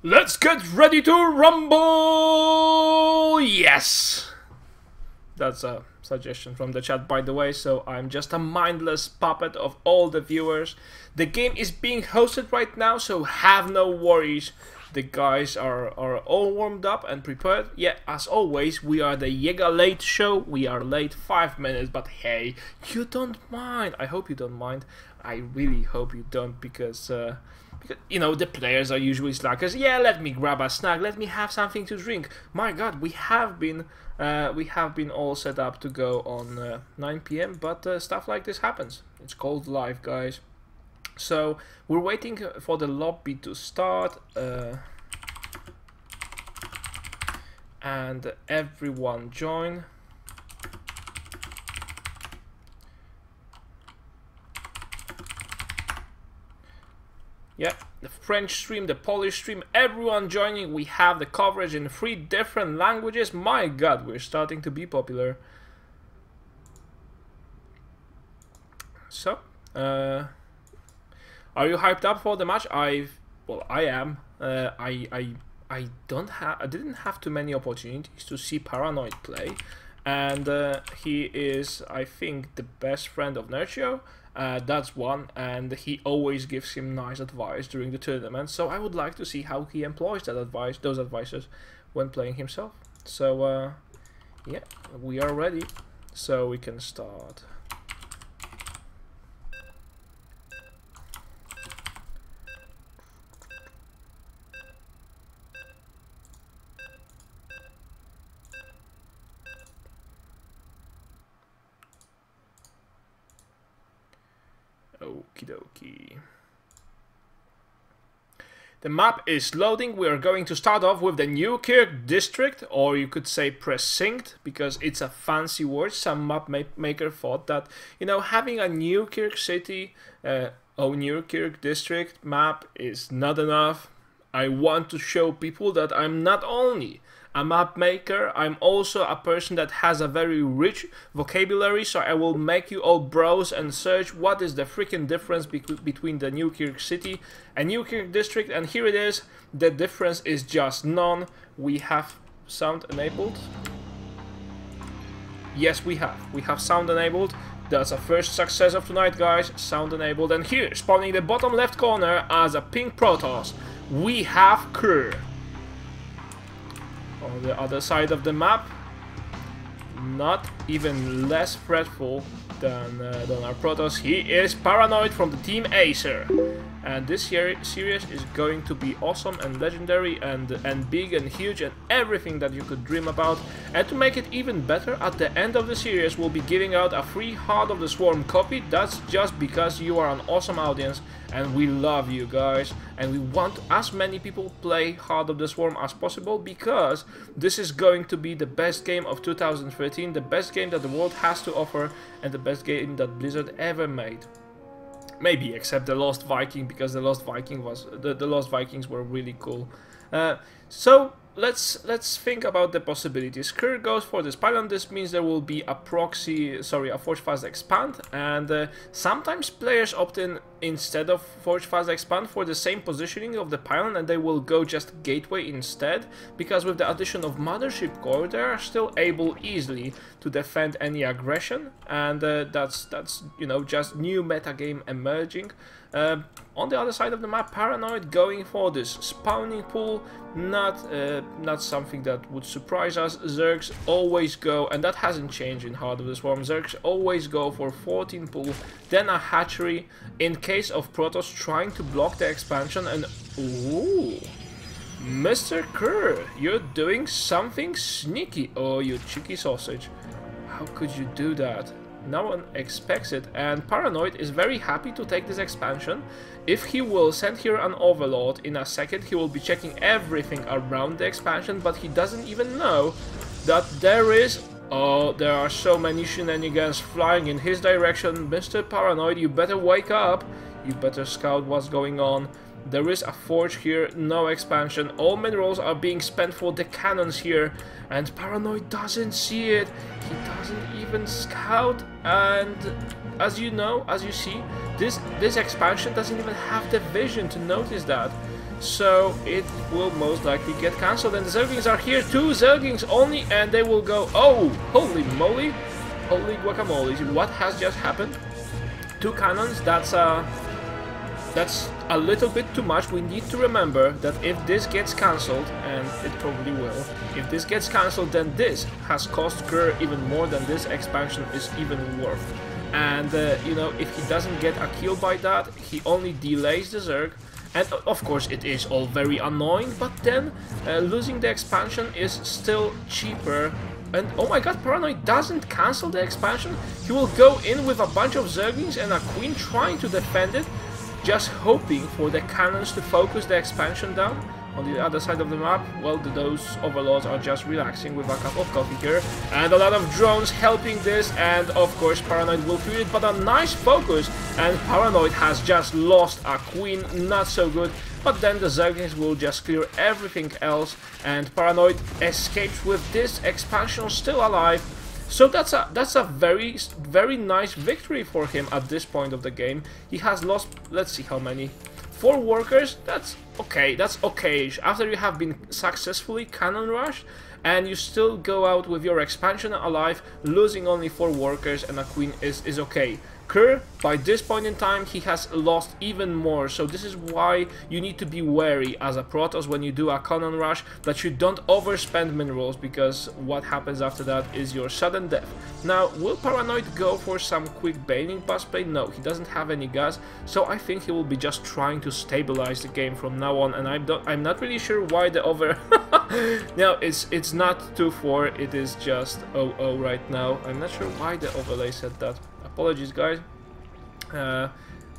Let's get ready to rumble! Yes! That's a suggestion from the chat, by the way, so I'm just a mindless puppet of all the viewers. The game is being hosted right now, so have no worries. The guys are all warmed up and prepared. Yeah, as always, we are the Yega Late Show. We are late 5 minutes, but hey, you don't mind. I hope you don't mind. I really hope you don't, because you know, the players are usually slackers. Yeah, let me grab a snack, let me have something to drink. My god, we have been all set up to go on 9 PM, but stuff like this happens. It's called life, guys. So we're waiting for the lobby to start, and everyone join. Yeah, the French stream, the Polish stream, everyone joining. We have the coverage in 3 different languages. My god, we're starting to be popular. So, are you hyped up for the match? Well, I am. I didn't have too many opportunities to see Paran0id play, and he is, I think, the best friend of Nerchio. That's one, and he always gives him nice advice during the tournament. So I would like to see how he employs that advice, those advices, when playing himself. So yeah, we are ready, so we can start. Okie dokie. The map is loading. We are going to start off with the Newkirk district, or you could say precinct, because it's a fancy word. Some map maker thought that, you know, having a Newkirk city or Newkirk district map is not enough. I want to show people that I'm not only a map maker, I'm also a person that has a very rich vocabulary, so I will make you all browse and search what is the freaking difference between the Newkirk city and Newkirk district, and here it is. The difference is just none. We have sound enabled. Yes, we have sound enabled. That's a first success of tonight, guys. Sound enabled. And here, spawning the bottom left corner as a pink Protoss, we have Kerr. On the other side of the map, not even less fretful than our Protoss, he is Paran0id from the team Acer. And this series is going to be awesome and legendary and big and huge and everything that you could dream about. And to make it even better, at the end of the series we'll be giving out a free Heart of the Swarm copy. That's just because you are an awesome audience and we love you guys, and we want as many people play Heart of the Swarm as possible, because this is going to be the best game of 2013, the best game that the world has to offer, and the best game that Blizzard ever made. Maybe except the Lost Viking, because the Lost Viking was the Lost Vikings were really cool. So let's think about the possibilities. Kerr goes for this pylon. This means there will be a Forge Fast Expand, and sometimes players opt in instead of Forge Fast Expand for the same positioning of the pylon, and they will go just Gateway instead, because with the addition of Mothership Core they are still able easily to defend any aggression, and that's you know, just new metagame emerging. On the other side of the map, Paran0id going for this spawning pool, not something that would surprise us. Zergs always go, and that hasn't changed in Heart of the Swarm, Zergs always go for 14 pool, then a hatchery in case of Protoss trying to block the expansion. And ooh, Mr. Kerr, you're doing something sneaky. Oh, you cheeky sausage. How could you do that? No one expects it, and Paran0id is very happy to take this expansion. If he will send here an Overlord in a second, he will be checking everything around the expansion, but he doesn't even know that there is... Oh, there are so many shenanigans flying in his direction. Mr. Paran0id, you better wake up. You better scout what's going on. There is a forge here, no expansion. All minerals are being spent for the cannons here, and Paran0id doesn't see it. He doesn't even scout, and as you know, as you see, this expansion doesn't even have the vision to notice that. so it will most likely get cancelled. And the Zerglings are here, 2 Zerglings only, and they will go, oh, holy moly, holy guacamole, what has just happened? 2 cannons, that's a little bit too much. We need to remember that if this gets cancelled, and it probably will, if this gets cancelled, then this has cost Kerr even more than this expansion is even worth. And you know, if he doesn't get a kill by that, he only delays the Zerg. And of course it is all very annoying, but then losing the expansion is still cheaper. And oh my god, Paran0id doesn't cancel the expansion. He will go in with a bunch of Zerglings and a Queen trying to defend it, just hoping for the cannons to focus the expansion down. On the other side of the map, well, those overlords are just relaxing with a cup of coffee here. And a lot of drones helping this, and of course Paran0id will clear it, but a nice focus. And Paran0id has just lost a Queen, not so good. But then the Zerglings will just clear everything else, and Paran0id escapes with this expansion still alive. So that's a very nice victory for him at this point of the game. He has lost, let's see how many, 4 workers. That's okay, that's okay-ish. After you have been successfully cannon rushed and you still go out with your expansion alive, losing only 4 workers and a Queen is okay. Kerr, by this point in time, he has lost even more, so this is why you need to be wary as a Protoss when you do a cannon rush, that you don't overspend minerals, because what happens after that is your sudden death. Now, will Paran0id go for some quick bailing bus play? No, he doesn't have any gas, so I think he will be just trying to stabilize the game from now on, and I'm not really sure why the over... No, it's not 2-4, it is just 0-0 right now. I'm not sure why the overlay said that. Apologies, guys.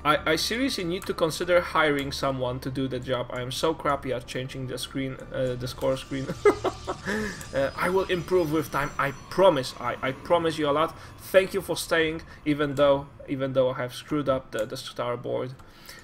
I seriously need to consider hiring someone to do the job. I am so crappy at changing the screen, the score screen. I will improve with time. I promise. I promise you a lot. Thank you for staying, even though I have screwed up the star board.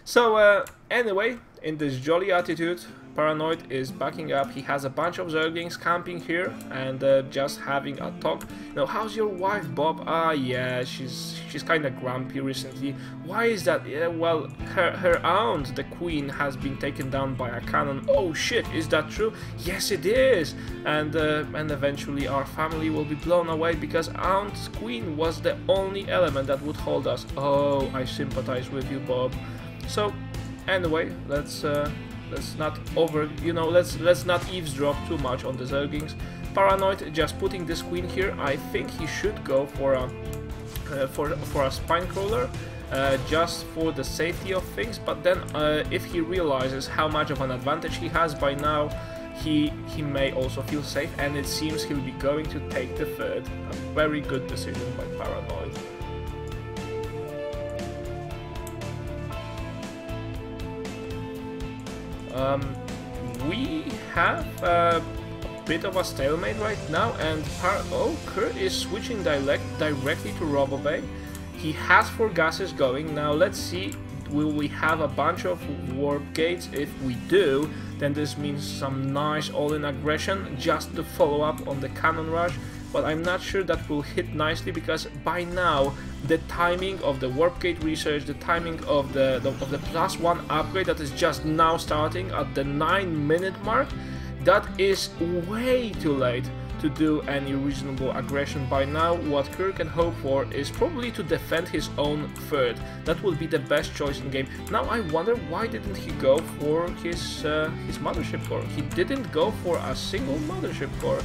So anyway, in this jolly attitude, Paran0id is backing up. He has a bunch of Zerglings camping here and just having a talk. Now, how's your wife, Bob? Ah, yeah, she's kind of grumpy recently. Why is that? Yeah, well, her aunt, the Queen, has been taken down by a cannon. Oh shit, is that true? Yes, it is. And eventually our family will be blown away because Aunt's Queen was the only element that would hold us. Oh, I sympathize with you, Bob. So anyway, let's not let's not eavesdrop too much on the Zerglings. Paran0id just putting this Queen here. I think he should go for a spine crawler, just for the safety of things. But then if he realizes how much of an advantage he has by now, he may also feel safe, and it seems he'll be going to take the third. A very good decision by Paran0id. We have a bit of a stalemate right now, and Kerr is switching directly to RoboBay. He has 4 gases going. Now let's see, will we have a bunch of warp gates? If we do, then this means some nice all-in aggression just to follow up on the cannon rush. But I'm not sure that will hit nicely, because by now the timing of the warp gate research, the timing of the +1 upgrade that is just now starting at the 9-minute mark, that is way too late to do any reasonable aggression. By now what Kerr can hope for is probably to defend his own third. That will be the best choice in game. Now I wonder, why didn't he go for his mothership core? He didn't go for a single mothership core.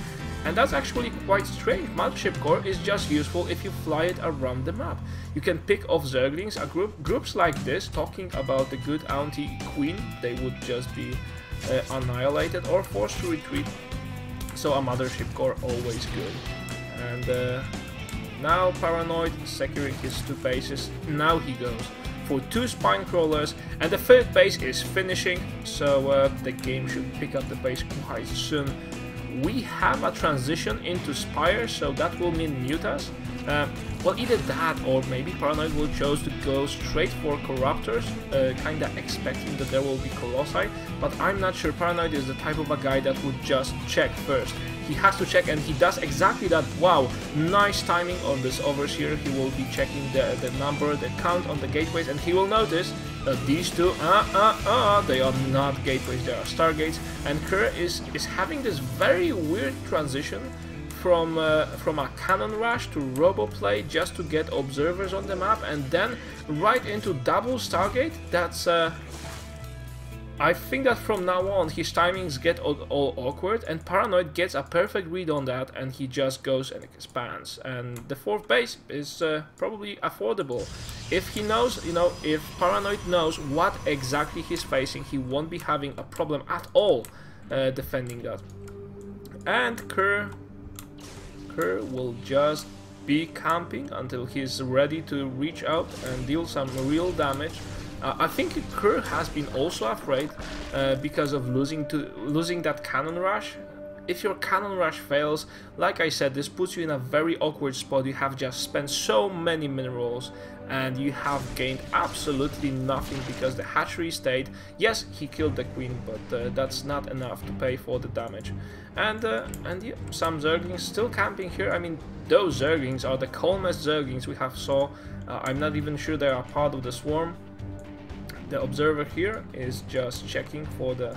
And that's actually quite strange. Mothership core is just useful if you fly it around the map. You can pick off Zerglings. Groups like this, talking about the good auntie Queen, they would just be annihilated or forced to retreat. So a mothership core, always good. And now Paran0id securing his 2 bases. Now he goes for 2 spine crawlers, and the 3rd base is finishing. So the game should pick up the pace quite soon. We have a transition into Spire, so that will mean mutas. Well, either that or maybe Paran0id will choose to go straight for Corruptors, kinda expecting that there will be Colossi, but I'm not sure. Paran0id is the type of a guy that would just check first. He has to check, and he does exactly that. Wow, nice timing on this Overseer. He will be checking the number, the count on the gateways, and he will notice that these two, they are not gateways, they are stargates. And Kerr is having this very weird transition from a cannon rush to robo play just to get observers on the map, and then right into double stargate. That's I think that from now on his timings get all awkward, and Paran0id gets a perfect read on that, and he just goes and expands. And the 4th base is probably affordable. If he knows, you know, if Paran0id knows what exactly he's facing, he won't be having a problem at all defending that. And Kerr will just be camping until he's ready to reach out and deal some real damage. I think Kerr has been also afraid because of losing that cannon rush. If your cannon rush fails, like I said, this puts you in a very awkward spot. You have just spent so many minerals and you have gained absolutely nothing because the hatchery stayed. Yes, he killed the queen, but that's not enough to pay for the damage. And yeah, some Zerglings still camping here. I mean, those Zerglings are the calmest Zerglings we have saw. I'm not even sure they are part of the swarm. The observer here is just checking for the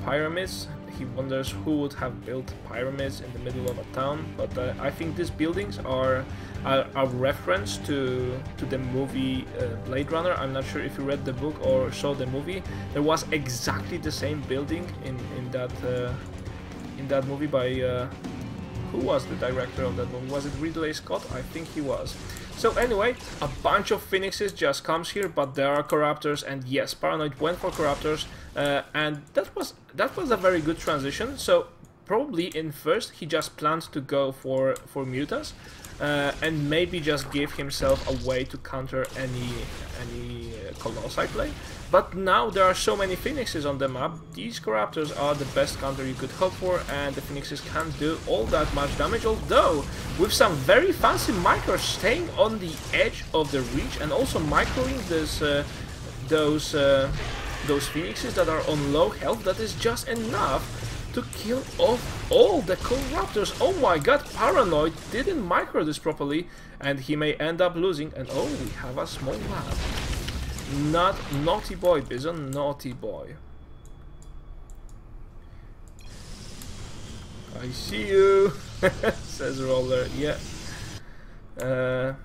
pyramids. He wonders who would have built pyramids in the middle of a town, but I think these buildings are a reference to the movie Blade Runner. I'm not sure if you read the book or saw the movie. There was exactly the same building in that movie by who was the director of that movie? Was it Ridley Scott? I think he was. So anyway, a bunch of Phoenixes just comes here, but there are Corruptors, and yes, Paran0id went for Corruptors, and that was a very good transition. So probably in first he just planned to go for Mutas, and maybe just give himself a way to counter any Colossi play. But now there are so many Phoenixes on the map, these Corruptors are the best counter you could hope for, and the Phoenixes can't do all that much damage, although with some very fancy micros staying on the edge of the reach and also microing this, those Phoenixes that are on low health. That is just enough to kill off all the Corruptors. Oh my god, Paran0id didn't micro this properly, and he may end up losing. And oh, we have a small map. Not naughty boy, Bison, naughty boy. I see you, says Roller. Yeah. I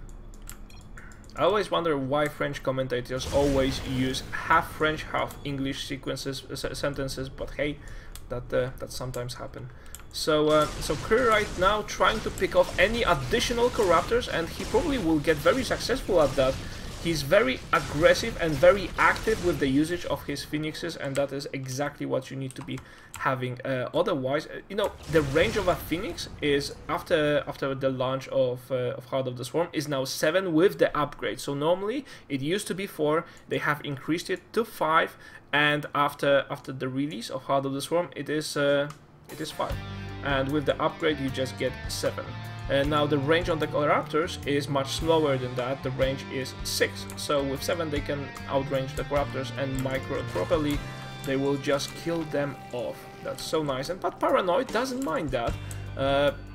always wonder why French commentators always use half French, half English sentences, but hey, that sometimes happen. So Kerr right now trying to pick off any additional Corruptors, and he probably will get very successful at that. He's very aggressive and very active with the usage of his Phoenixes, and that is exactly what you need to be having. Otherwise, you know, the range of a Phoenix is after the launch of Heart of the Swarm is now 7 with the upgrade. So normally it used to be 4. They have increased it to 5, and after the release of Heart of the Swarm, it is 5. And with the upgrade, you just get 7. Now the range on the Corruptors is much slower than that. The range is 6. So with 7 they can outrange the Corruptors, and micro properly they will just kill them off. That's so nice. But Paran0id doesn't mind that.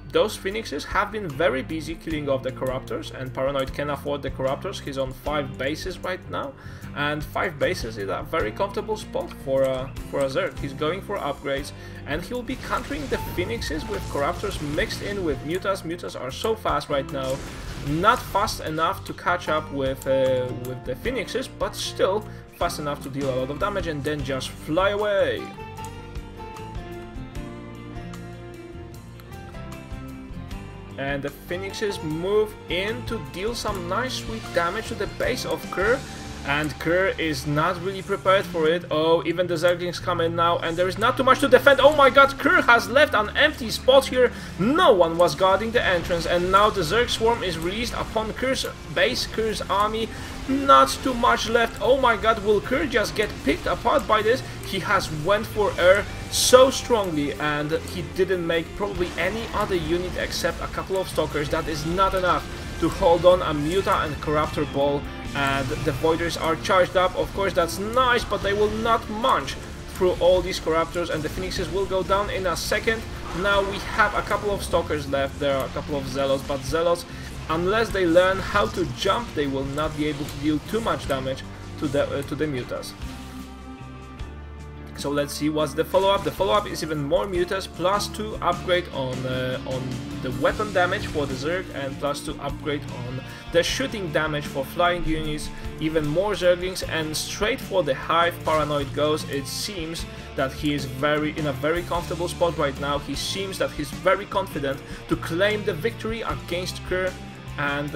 Those Phoenixes have been very busy killing off the Corruptors, and Paran0id can afford the Corruptors. He's on 5 bases right now, and 5 bases is a very comfortable spot for a Zerg. He's going for upgrades, and he'll be countering the Phoenixes with Corruptors mixed in with Mutas. Mutas are so fast right now, not fast enough to catch up with the Phoenixes, but still fast enough to deal a lot of damage and then just fly away. And the Phoenixes move in to deal some nice sweet damage to the base of Kerr. And Kerr is not really prepared for it. Oh, even the Zerglings come in now, and there is not too much to defend. Oh my god, Kerr has left an empty spot here. No one was guarding the entrance, and now the Zerg Swarm is released upon Kerr's base, Kerr's army. Not too much left. Oh my god, will Kerr just get picked apart by this? He has went for air, so strongly, and he didn't make probably any other unit except a couple of stalkers. That is not enough to hold on a Muta and Corruptor Ball, and the Voiders are charged up. Of course, that's nice, but they will not munch through all these Corruptors, and the Phoenixes will go down in a second. Now we have a couple of Stalkers left. There are a couple of Zealots, but Zealots, unless they learn how to jump, they will not be able to deal too much damage to the Mutas. So let's see what's the follow-up. The follow-up is even more Mutas, +2 upgrade on the weapon damage for the Zerg, and +2 upgrade on the shooting damage for flying units, even more Zerglings, and straight for the Hive Paran0id goes. It seems that he is in a very comfortable spot right now. He seems that he's very confident to claim the victory against Kerr. And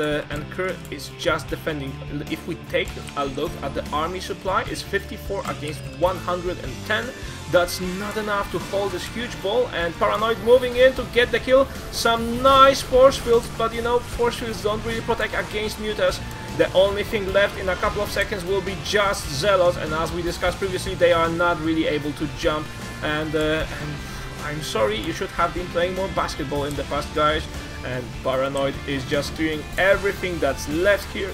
Kerr is just defending. If we take a look at the army supply, it's 54 against 110. That's not enough to hold this huge ball, and Paran0id moving in to get the kill. Some nice force fields, but you know, force fields don't really protect against Mutas. The only thing left in a couple of seconds will be just Zealots, and as we discussed previously, they are not really able to jump, and I'm sorry, you should have been playing more basketball in the past, guys. And Paran0id is just clearing everything that's left here.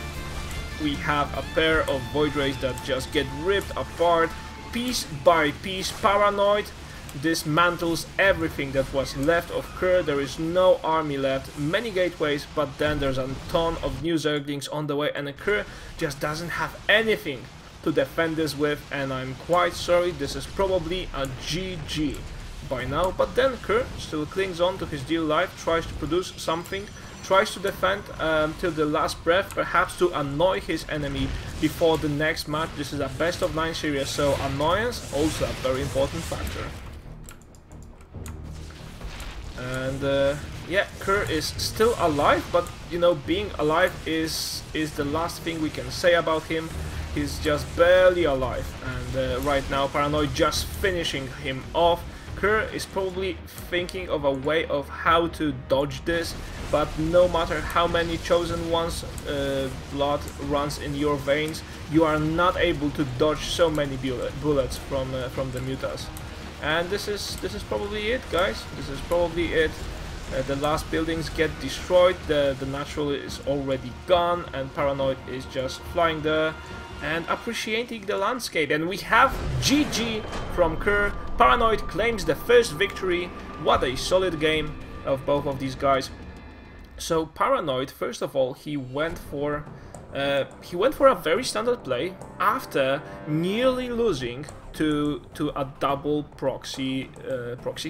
We have a pair of Void Rays that just get ripped apart piece by piece. Paran0id dismantles everything that was left of Kerr. There is no army left, many gateways, but then there's a ton of new Zerglings on the way, and Kerr just doesn't have anything to defend this with, and I'm quite sorry, this is probably a GG by now. But then Kerr still clings on to his dear life, tries to produce something, tries to defend till the last breath, perhaps to annoy his enemy before the next match. This is a best of 9 series, so annoyance also a very important factor. And yeah, Kerr is still alive, but you know, being alive is the last thing we can say about him. He's just barely alive, and right now Paran0id just finishing him off. Kerr is probably thinking of a way of how to dodge this, but no matter how many Chosen Ones blood runs in your veins, you are not able to dodge so many bullets from the Mutas. And this is probably it, guys. This is probably it. The last buildings get destroyed, the natural is already gone, and Paran0id is just flying there and appreciating the landscape. And we have GG from Kerr. Paran0id claims the first victory. What a solid game of both of these guys. So Paran0id, first of all, he went for a very standard play after nearly losing to a double proxy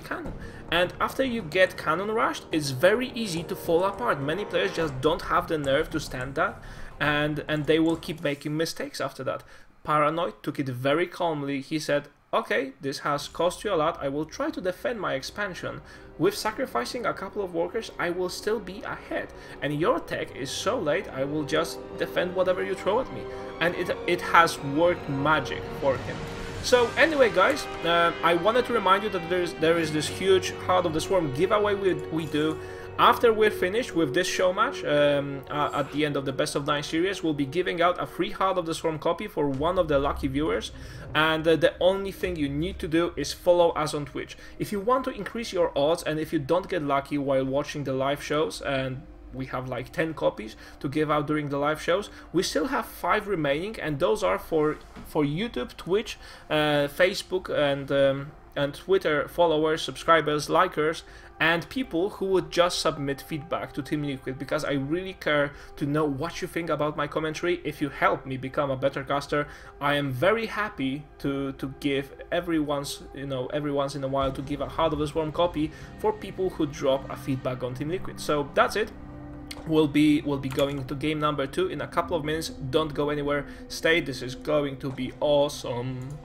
cannon. And after you get cannon rushed, it's very easy to fall apart. Many players just don't have the nerve to stand that, and they will keep making mistakes after that. Paran0id took it very calmly. He said, okay, this has cost you a lot, I will try to defend my expansion. With sacrificing a couple of workers, I will still be ahead. And your tech is so late, I will just defend whatever you throw at me. And it has worked magic for him. So anyway, guys, I wanted to remind you that there is this huge Heart of the Swarm giveaway we do. After we're finished with this show match, at the end of the Best of 9 series, we'll be giving out a free Heart of the Swarm copy for one of the lucky viewers. And the only thing you need to do is follow us on Twitch. If you want to increase your odds, and if you don't get lucky while watching the live shows, and we have like 10 copies to give out during the live shows, we still have 5 remaining, and those are for YouTube, Twitch, Facebook, and Twitter followers, subscribers, likers, and people who would just submit feedback to Team Liquid, because I really care to know what you think about my commentary. If you help me become a better caster, I am very happy to give every once in a while to give a Heart of the Swarm copy for people who drop a feedback on Team Liquid. So that's it. We'll be going into game number 2 in a couple of minutes. Don't go anywhere. Stay. This is going to be awesome.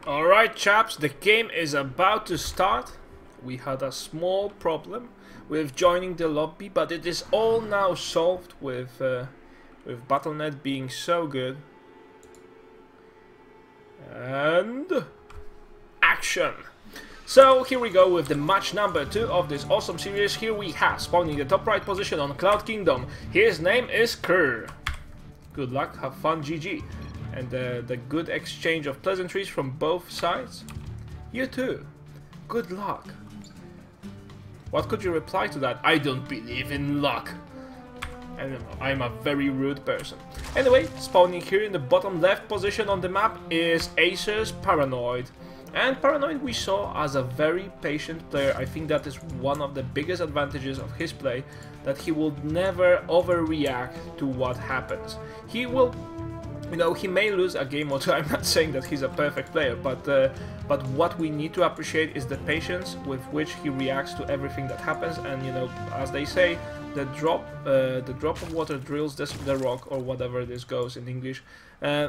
Alright chaps, the game is about to start. We had a small problem with joining the lobby, but it is all now solved with Battle.net being so good. And action! So here we go with the match number 2 of this awesome series. Here we have spawning the top right position on Cloud Kingdom. His name is Kerr. Good luck, have fun, GG. And the good exchange of pleasantries from both sides. You too. Good luck. What could you reply to that? I don't believe in luck. I don't know, I'm a very rude person. Anyway, spawning here in the bottom left position on the map is Acer's Paran0id. And Paran0id we saw as a very patient player. I think that is one of the biggest advantages of his play, that he will never overreact to what happens. He will, you know, he may lose a game or two. I'm not saying that he's a perfect player, but what we need to appreciate is the patience with which he reacts to everything that happens. And you know, as they say, the drop of water drills the rock, or whatever this goes in English.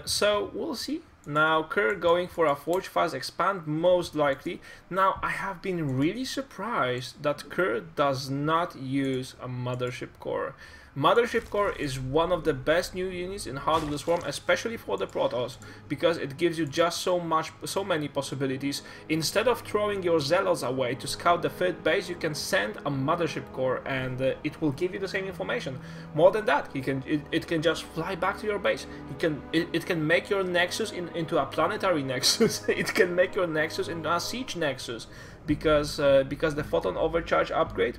So we'll see. Now Kerr going for a Forge Fast Expand most likely. Now I have been really surprised that Kerr does not use a Mothership Core. Mothership Core is one of the best new units in Heart of the Swarm, especially for the Protoss, because it gives you just so many possibilities. Instead of throwing your Zealots away to scout the third base, you can send a Mothership Core and it will give you the same information. More than that, it can just fly back to your base. It can make your Nexus into a planetary Nexus. It can make your Nexus into a siege Nexus, because the Photon Overcharge upgrade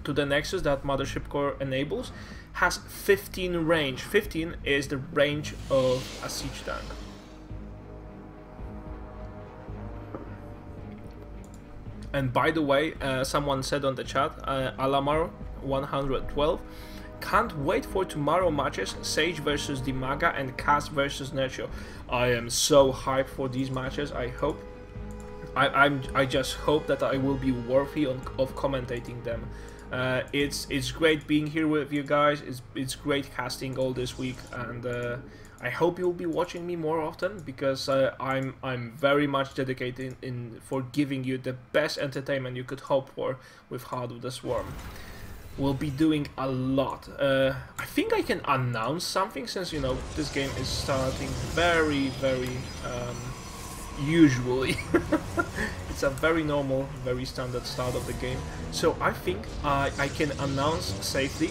to the Nexus that Mothership Core enables has 15 range. 15 is the range of a siege tank. And by the way, someone said on the chat, Alamar 112, can't wait for tomorrow matches, Sage versus Dimaga and Cass versus Nerchio. I am so hyped for these matches. I just hope that I will be worthy of commentating them. It's great being here with you guys. It's great casting all this week, and I hope you'll be watching me more often, because I'm very much dedicated for giving you the best entertainment you could hope for with Heart of the Swarm. We'll be doing a lot. I think I can announce something, since you know this game is starting very usually. It's a very normal, very standard start of the game. So I think I can announce safely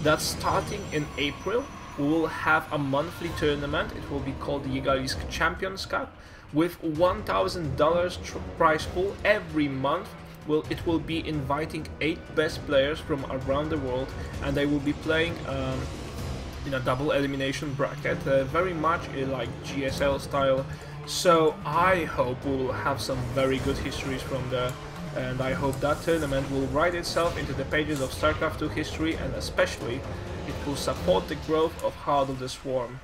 that starting in April we will have a monthly tournament. It will be called the Yegalisk Champions Cup, with $1,000 prize pool every month. It will be inviting 8 best players from around the world, and they will be playing in a double elimination bracket, very much like GSL style. So I hope we will have some very good histories from there, and I hope that tournament will write itself into the pages of StarCraft 2 history, and especially it will support the growth of Heart of the Swarm.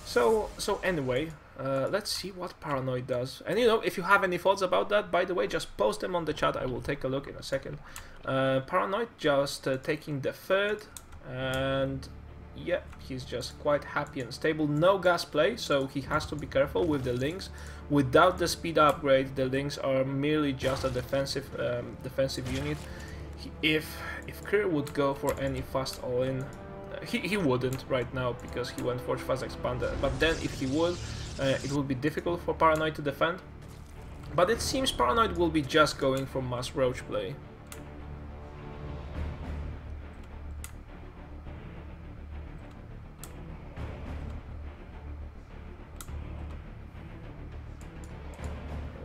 So anyway, let's see what Paran0id does. And you know, if you have any thoughts about that, by the way, just post them on the chat. I will take a look in a second. Paran0id just taking the third, and yeah, he's just quite happy and stable. No gas play, so he has to be careful with the links. Without the speed upgrade, the links are merely just a defensive unit. If Kerr would go for any fast all-in, he wouldn't right now, because he went for fast expander. But then if he would, it would be difficult for Paran0id to defend. But it seems Paran0id will be just going for mass roach play.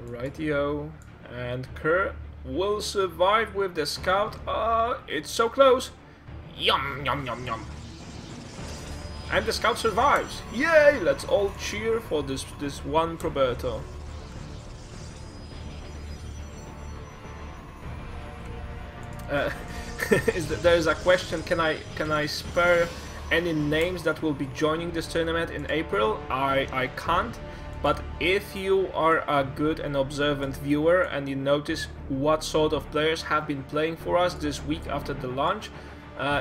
Rightio, and Kerr will survive with the scout. It's so close. Yum yum yum yum. And the scout survives. Yay! Let's all cheer for this one Proberto. There's a question. Can I spare any names that will be joining this tournament in April? I can't. But if you are a good and observant viewer and you notice what sort of players have been playing for us this week after the launch,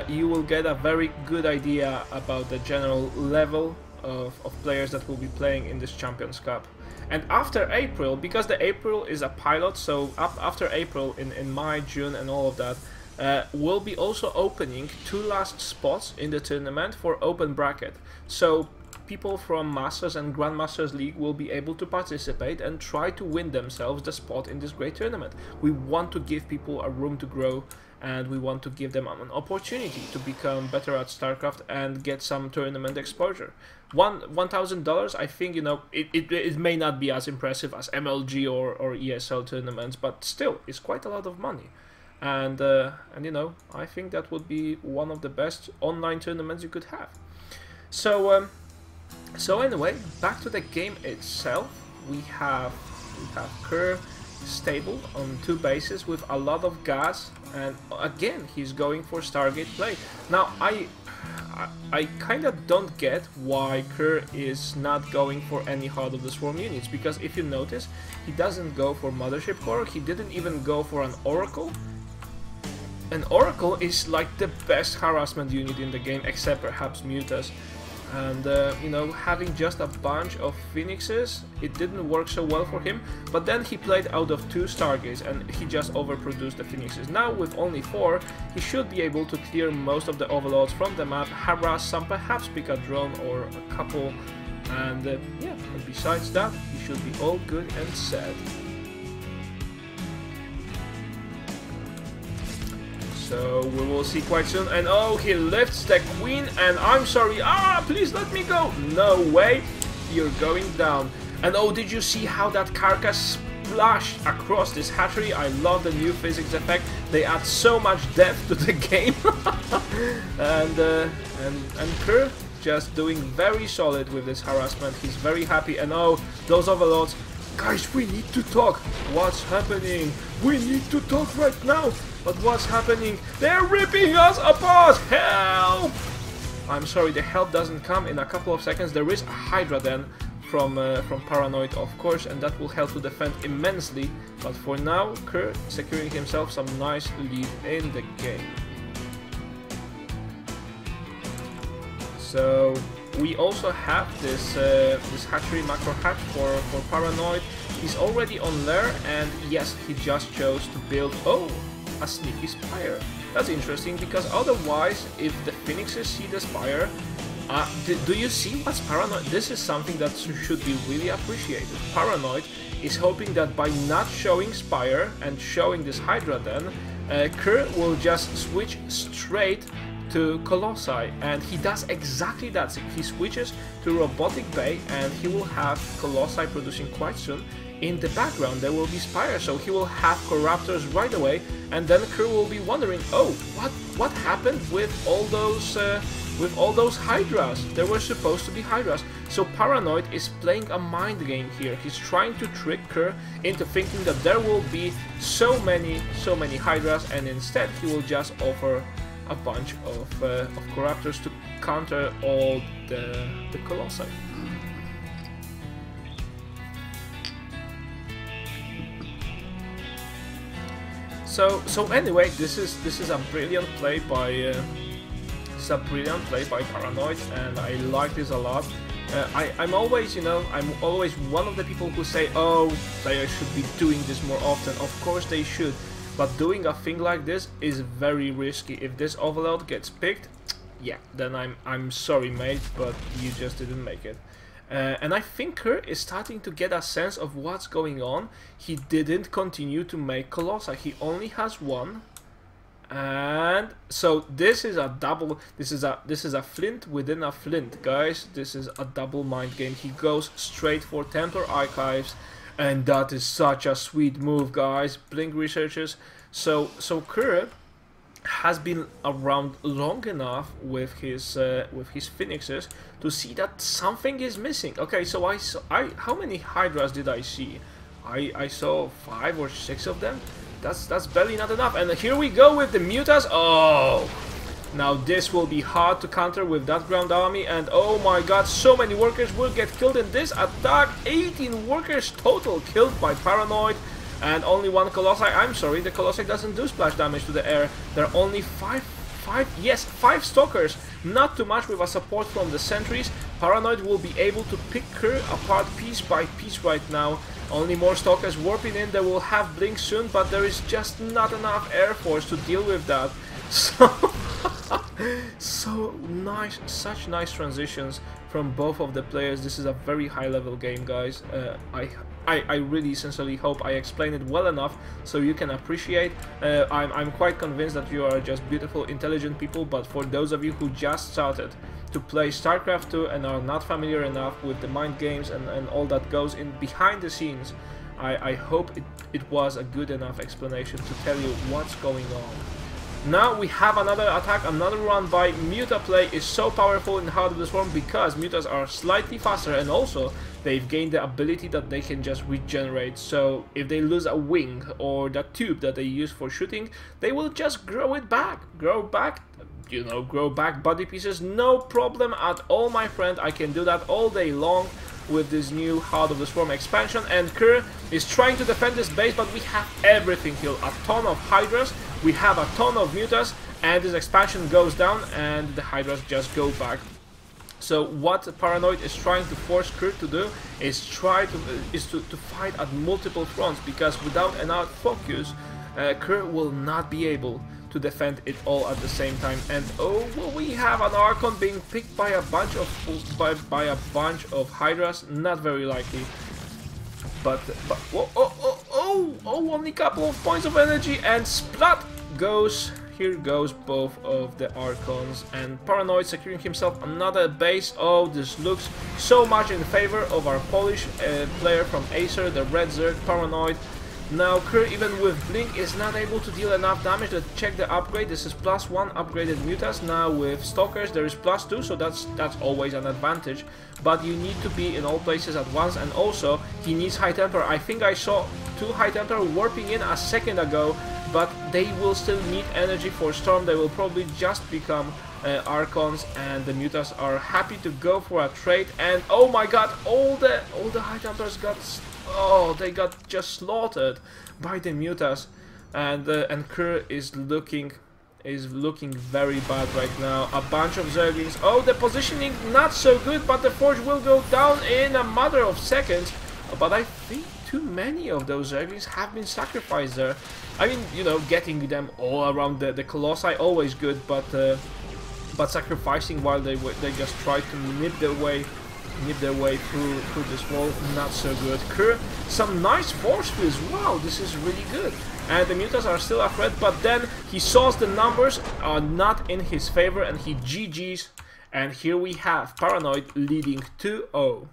you will get a very good idea about the general level of players that will be playing in this Champions Cup. And after April, because the April is a pilot, so after April, in May, June and all of that, we'll be also opening 2 last spots in the tournament for open bracket. So people from Masters and Grandmasters League will be able to participate and try to win themselves the spot in this great tournament. We want to give people a room to grow, and we want to give them an opportunity to become better at StarCraft and get some tournament exposure. $1,000, I think, you know, it may not be as impressive as MLG or ESL tournaments, but still, it's quite a lot of money. And you know, I think that would be one of the best online tournaments you could have. So anyway, back to the game itself. We have Kerr stable on 2 bases with a lot of gas, and again he's going for Stargate play. Now I kind of don't get why Kerr is not going for any Heart of the Swarm units, because if you notice, he doesn't go for Mothership Core, he didn't even go for an Oracle. An Oracle is like the best harassment unit in the game, except perhaps Mutas. And you know, having just a bunch of Phoenixes, it didn't work so well for him. But then he played out of 2 Stargates and he just overproduced the Phoenixes. Now with only 4, he should be able to clear most of the overloads from the map, harass some, perhaps pick a drone or a couple, and yeah, and besides that, he should be all good and sad. So we will see quite soon. And oh, he lifts the queen, and I'm sorry, please let me go. No way, you're going down. And oh, did you see how that carcass splashed across this hatchery? I love the new physics effect. They add so much depth to the game. and Kerr just doing very solid with this harassment. He's very happy. And oh, those overloads. Guys, we need to talk. What's happening? We need to talk right now. But what's happening? They're ripping us apart! Help! I'm sorry, the help doesn't come in a couple of seconds. There is a Hydra then from Paran0id, of course, and that will help to defend immensely. But for now, Kerr securing himself some nice lead in the game. So we also have this hatchery macro hatch for Paran0id. He's already on lair, and yes, he just chose to build a sneaky spire. That's interesting, because otherwise, if the Phoenixes see the spire, do you see what's Paran0id? This is something that should be really appreciated. Paran0id is hoping that by not showing spire and showing this Hydra then, Kerr will just switch straight to Colossi, and he does exactly that. He switches to Robotic Bay, and he will have Colossi producing quite soon. In the background there will be Spire, so he will have Corruptors right away, and then Kerr will be wondering, oh, what happened with all those Hydras? There were supposed to be Hydras. So Paran0id is playing a mind game here. He's trying to trick Kerr into thinking that there will be so many Hydras, and instead he will just offer a bunch of Corruptors to counter all the Colossi. So anyway, this is a brilliant play by Paran0id, and I like this a lot. I'm always, I'm always one of the people who say, oh, players should be doing this more often. Of course they should, but doing a thing like this is very risky. If this overload gets picked, yeah, then I'm sorry, mate, but you just didn't make it. And I think Kerr is starting to get a sense of what's going on. He didn't continue to make Colossi. He only has 1. And so this is a double, this is a flint within a flint, guys. This is a double mind game. He goes straight for Templar Archives, and that is such a sweet move, guys. Blink researchers. So Kerr has been around long enough with his Phoenixes to see that something is missing. Okay, so how many Hydras did I see? I saw 5 or 6 of them. That's barely not enough. And here we go with the Mutas. Oh, now this will be hard to counter with that ground army. And oh my god, so many workers will get killed in this attack. 18 workers total killed by Paran0id. And only 1 Colossi. I'm sorry, the Colossi doesn't do splash damage to the air. There are only 5 Stalkers. Not too much with a support from the sentries, Paran0id will be able to pick her apart piece by piece right now. Only more stalkers warping in. They will have blink soon, but there is just not enough air force to deal with that. So nice, such nice transitions from both of the players. This is a very high level game, guys. I really sincerely hope I explained it well enough so you can appreciate. I'm quite convinced that you are just beautiful, intelligent people, but for those of you who just started to play StarCraft 2 and are not familiar enough with the mind games and all that goes in behind the scenes, I hope it was a good enough explanation to tell you what's going on. Now we have another attack, another run by Muta. Play is so powerful in Heart of the Swarm because Mutas are slightly faster, and also they've gained the ability that they can just regenerate. So if they lose a wing or that tube that they use for shooting, they will just grow it back, grow back body pieces, no problem at all, my friend. I can do that all day long with this new Heart of the Swarm expansion. And Kerr is trying to defend this base, but we have everything here, a ton of Hydras, we have a ton of Mutas, and this expansion goes down and the Hydras just go back. So what Paran0id is trying to force Kerr to do is to fight at multiple fronts, because without enough focus, Kerr will not be able to defend it all at the same time. And oh, well, we have an Archon being picked by a bunch of Hydras. Not very likely, but only a couple of points of energy, and splat goes. Here goes both of the Archons, and Paran0id securing himself another base. Oh, this looks so much in favor of our Polish player from Acer, the Red Zerg Paran0id. Now Kerr, even with Blink, is not able to deal enough damage. Let's check the upgrade. This is +1 upgraded Mutas. Now with Stalkers there is +2, so that's always an advantage. But you need to be in all places at once, and also he needs High Temper. I think I saw 2 High Temper warping in a second ago, but they will still need energy for Storm. They will probably just become Archons, and the Mutas are happy to go for a trade. And oh my god, all the High Tempers got... oh, they got just slaughtered by the Mutas, and Kerr is looking very bad right now. A bunch of Zerglings. Oh, the positioning not so good, but the Forge will go down in a matter of seconds. But I think too many of those Zerglings have been sacrificed there. I mean, you know, getting them all around the Colossi always good, but sacrificing while they just try to nip their way through this wall, not so good. Kerr, some nice force fields. Wow, this is really good. And the Mutas are still a threat, but then he saw the numbers are not in his favor, and he GG's. And here we have Paran0id leading 2-0.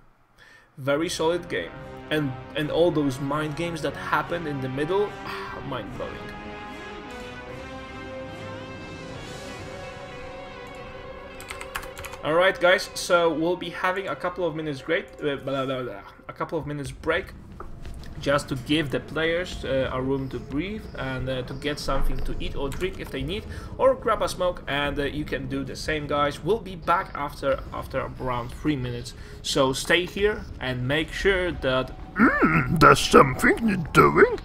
Very solid game. And all those mind games that happened in the middle, mind-blowing. Alright guys, so we'll be having a couple of minutes break, just to give the players a room to breathe and to get something to eat or drink if they need, or grab a smoke, and you can do the same, guys. We'll be back after around 3 minutes, so stay here and make sure that there's something you're doing.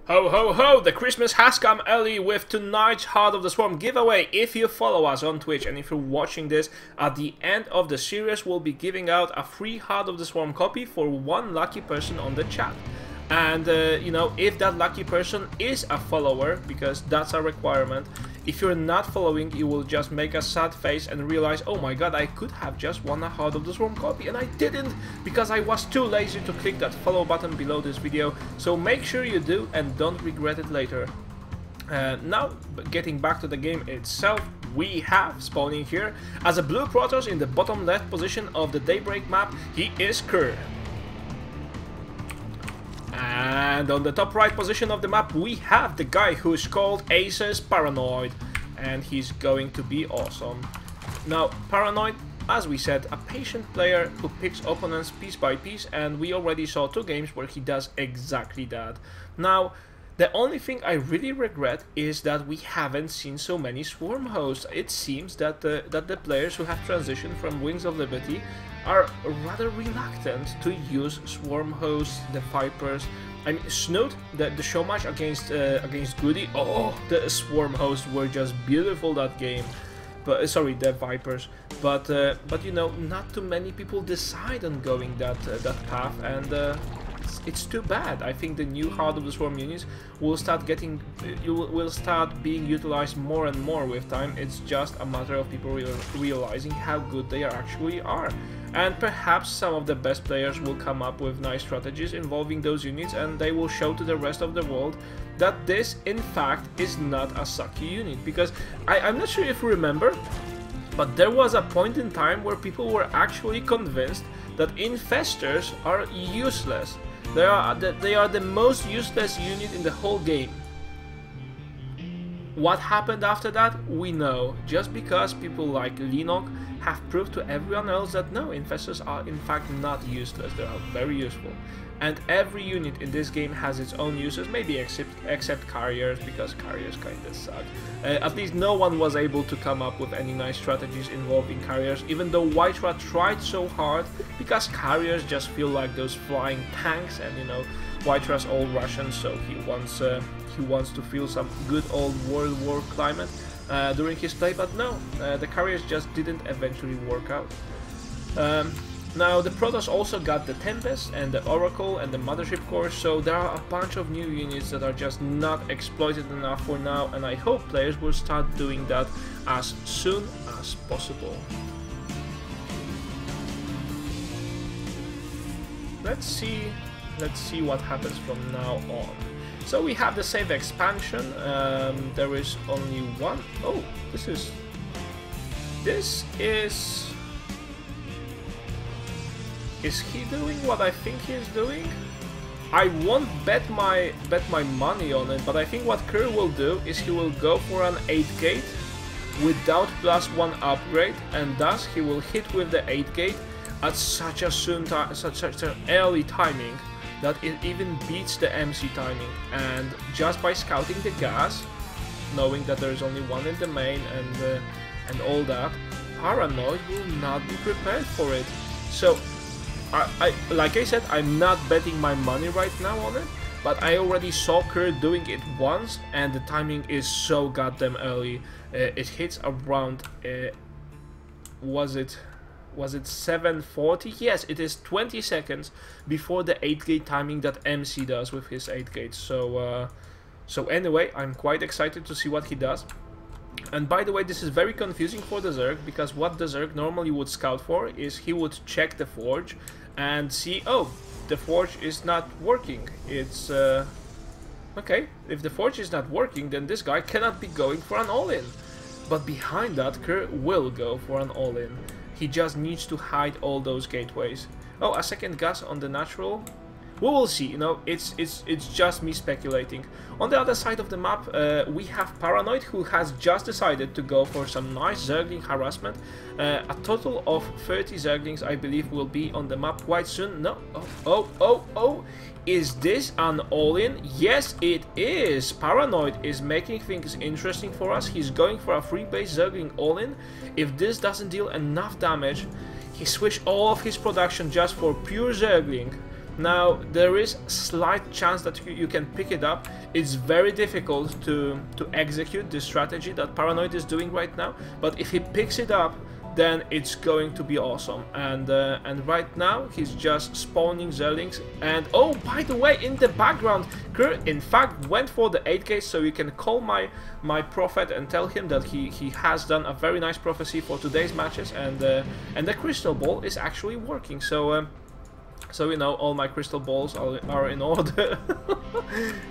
Ho ho ho! The Christmas has come early with tonight's Heart of the Swarm giveaway. If you follow us on Twitch and if you're watching this, at the end of the series we'll be giving out a free Heart of the Swarm copy for one lucky person on the chat. And you know, if that lucky person is a follower, because that's a requirement, if you're not following, you will just make a sad face and realize, oh my god, I could have just won a Heart of the Swarm copy, and I didn't, because I was too lazy to click that follow button below this video. So make sure you do and don't regret it later. Now, getting back to the game itself, we have spawning here as a blue Protoss in the bottom left position of the Daybreak map. He is Kerr. And on the top right position of the map we have the guy who's called Acer's Paran0id, and he's going to be awesome. Now, Paran0id, as we said, a patient player who picks opponents piece by piece, and we already saw 2 games where he does exactly that. Now, the only thing I really regret is that we haven't seen so many Swarm hosts. It seems that the players who have transitioned from Wings of Liberty are rather reluctant to use Swarm hosts, the Vipers. I mean, Snoot, the Showmatch against Goody, oh, the Swarm hosts were just beautiful that game. But sorry, the Vipers. But you know, not too many people decide on going that path, and it's too bad. I think the new Heart of the Swarm units will start being utilized more and more with time. It's just a matter of people realizing how good they actually are. And perhaps some of the best players will come up with nice strategies involving those units, and they will show to the rest of the world that this, in fact, is not a sucky unit. Because I'm not sure if you remember, but there was a point in time where people were actually convinced that Infestors are useless. They are the most useless unit in the whole game. What happened after that, we know. Just because people like Linok have proved to everyone else that no, Infestors are in fact not useless, they are very useful. And every unit in this game has its own uses, maybe except Carriers, because Carriers kinda suck. At least no one was able to come up with any nice strategies involving Carriers, even though Whiterun tried so hard, because Carriers just feel like those flying tanks, and you know, Whiterun's all Russian, so he wants to feel some good old World War climate during his play, but no, the Carriers just didn't eventually work out. Now, the Protoss also got the Tempest and the Oracle and the Mothership Core, so there are a bunch of new units that are just not exploited enough for now, and I hope players will start doing that as soon as possible. Let's see what happens from now on. So we have the save expansion. There is only one. Oh, this is. Is he doing what I think he's doing? I won't bet my money on it, but I think what Kerr will do is he will go for an 8 gate without +1 upgrade, and thus he will hit with the 8 gate at such an early timing that it even beats the MC timing. And just by scouting the gas, knowing that there is only one in the main and all that, Paran0id will not be prepared for it. So like I said, I'm not betting my money right now on it, but I already saw Kerr doing it once, and the timing is so goddamn early. It hits around, was it 740? Yes, it is 20 seconds before the 8 gate timing that MC does with his 8 gates. So anyway, I'm quite excited to see what he does. And by the way, this is very confusing for the Zerg, because what the Zerg normally would scout for is he would check the Forge and see, oh, the Forge is not working. It's, okay, if the Forge is not working, then this guy cannot be going for an all-in. But behind that, Kerr will go for an all-in. He just needs to hide all those gateways. Oh, a second gas on the natural. We will see, you know, it's just me speculating. On the other side of the map, we have Paran0id, who has just decided to go for some nice Zergling harassment. A total of 30 Zerglings, I believe, will be on the map quite soon. No, oh, is this an all-in? Yes, it is. Paran0id is making things interesting for us. He's going for a free base Zergling all-in. If this doesn't deal enough damage, he switched all of his production just for pure Zergling. Now, there is a slight chance that you can pick it up. It's very difficult to execute this strategy that Paran0id is doing right now, but if he picks it up, then it's going to be awesome. And right now, he's just spawning Zerlings. And oh, by the way, in the background, Kerr, in fact, went for the 8K, so you can call my prophet and tell him that he has done a very nice prophecy for today's matches, and the crystal ball is actually working. So you know, all my crystal balls are in order.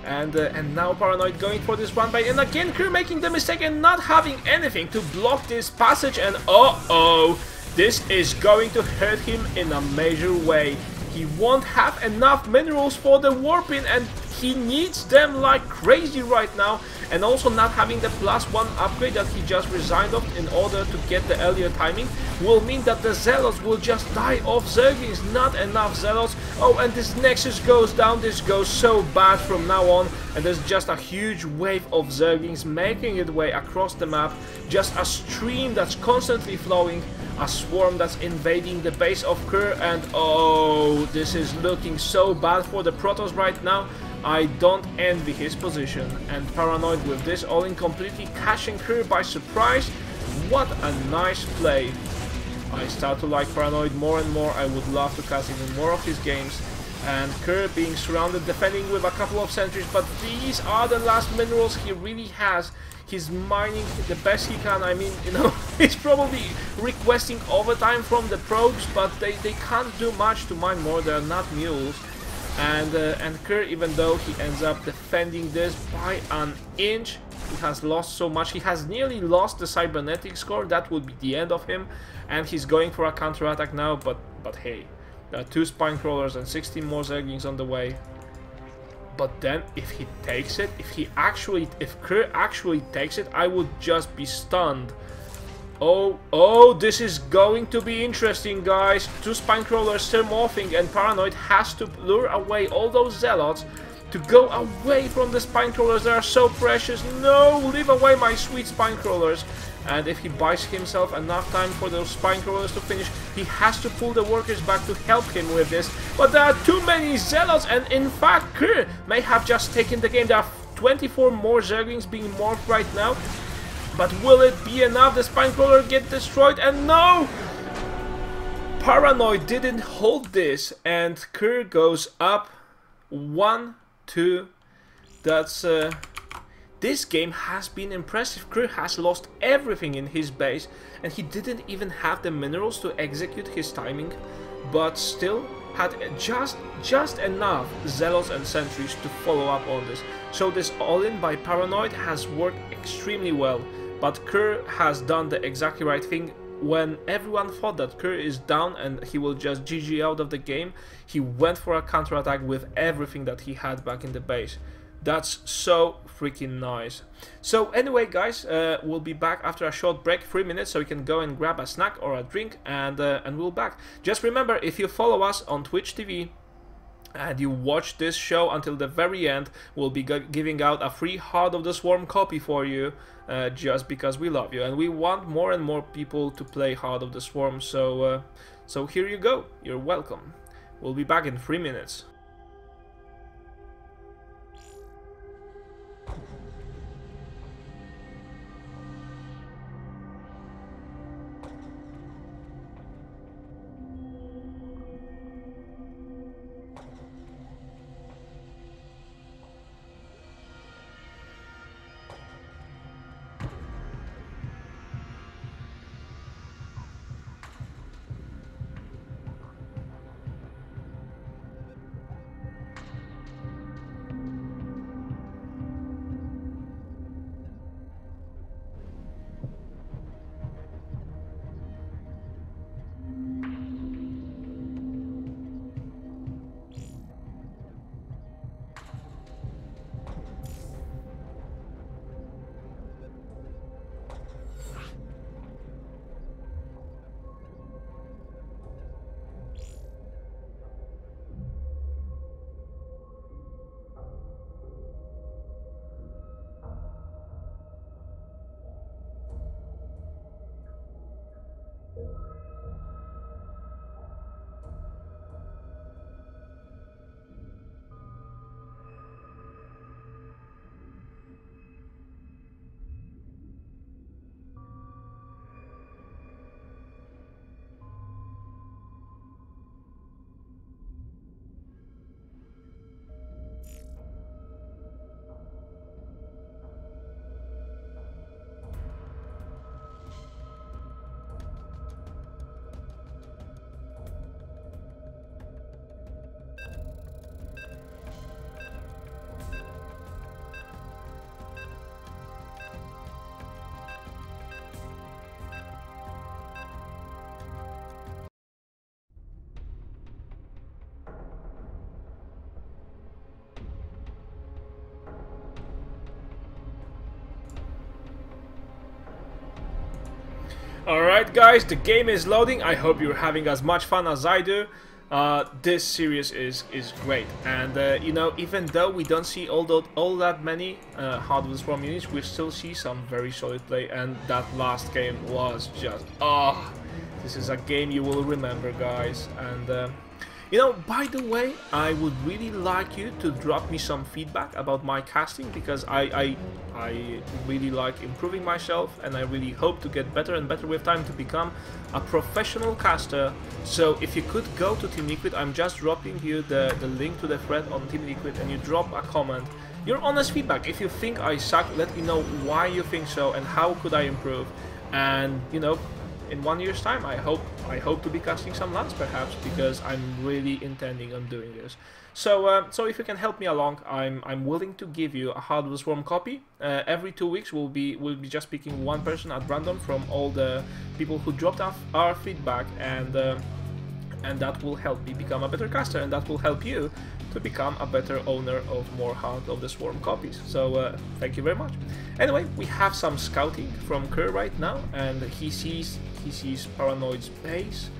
and now Paran0id going for this one bite, and again Kerr making the mistake and not having anything to block this passage, and uh-oh, this is going to hurt him in a major way. He won't have enough minerals for the warping, and he needs them like crazy right now. And also not having the +1 upgrade that he just resigned of in order to get the earlier timing will mean that the Zealots will just die of Zerglings. Not enough Zealots. Oh, and this Nexus goes down. This goes so bad from now on. And there's just a huge wave of Zerglings making its way across the map. Just a stream that's constantly flowing. A swarm that's invading the base of Kerr. And oh, this is looking so bad for the Protoss right now. I don't envy his position, and Paran0id with this all-in completely catching Kerr by surprise. What a nice play. I start to like Paran0id more and more. I would love to cast even more of his games. And Kerr being surrounded, defending with a couple of sentries, but these are the last minerals he really has. He's mining the best he can. I mean, you know, he's probably requesting overtime from the probes, but they can't do much to mine more. They're not mules. And Kerr, even though he ends up defending this by an inch, he has lost so much. He has nearly lost the cybernetic score. That would be the end of him. And he's going for a counterattack now, but hey, there are 2 spine crawlers and 16 more Zerglings on the way. But then if he takes it, if Kerr actually takes it, I would just be stunned. Oh, this is going to be interesting, guys. 2 spine crawlers still morphing, and Paran0id has to lure away all those Zealots to go away from the spine crawlers. They are so precious. No, leave away my sweet spine crawlers. And if he buys himself enough time for those spine crawlers to finish, he has to pull the workers back to help him with this. But there are too many Zealots, and in fact, Kerr may have just taken the game. There are 24 more Zerglings being morphed right now. But will it be enough? The spine crawler get destroyed, and no! Paran0id didn't hold this, and Kerr goes up 1-2. That's this game has been impressive. Kerr has lost everything in his base, and he didn't even have the minerals to execute his timing, but still had just enough Zealots and sentries to follow up on this. So this all-in by Paran0id has worked extremely well. But Kerr has done the exactly right thing. When everyone thought that Kerr is down and he will just GG out of the game, he went for a counterattack with everything that he had back in the base. That's so freaking nice. So anyway, guys, we'll be back after a short break, 3 minutes, so you can go and grab a snack or a drink, and we'll back. Just remember, if you follow us on Twitch TV, and you watch this show until the very end, we'll be giving out a free Heart of the Swarm copy for you, just because we love you, and we want more and more people to play Heart of the Swarm. So here you go. You're welcome. We'll be back in 3 minutes. Alright guys, the game is loading. I hope you're having as much fun as I do. This series is great, and you know, even though we don't see all that many HotS from units, we still see some very solid play, and that last game was just this is a game you will remember, guys. And you know, by the way, I would really like you to drop me some feedback about my casting, because I really like improving myself, and I really hope to get better and better with time to become a professional caster. So if you could go to Team Liquid, I'm just dropping you the link to the thread on Team Liquid, and you drop a comment, your honest feedback. If you think I suck, let me know why you think so and how could I improve. And you know, in 1 year's time, I hope to be casting some lands perhaps, because I'm really intending on doing this. So so if you can help me along, I'm willing to give you a HotS Swarm copy. Every 2 weeks we'll be just picking one person at random from all the people who dropped off our feedback, and that will help me become a better caster, and that will help you to become a better owner of more HotS Swarm copies. So thank you very much. Anyway, we have some scouting from Kerr right now, and he sees Paran0id's base.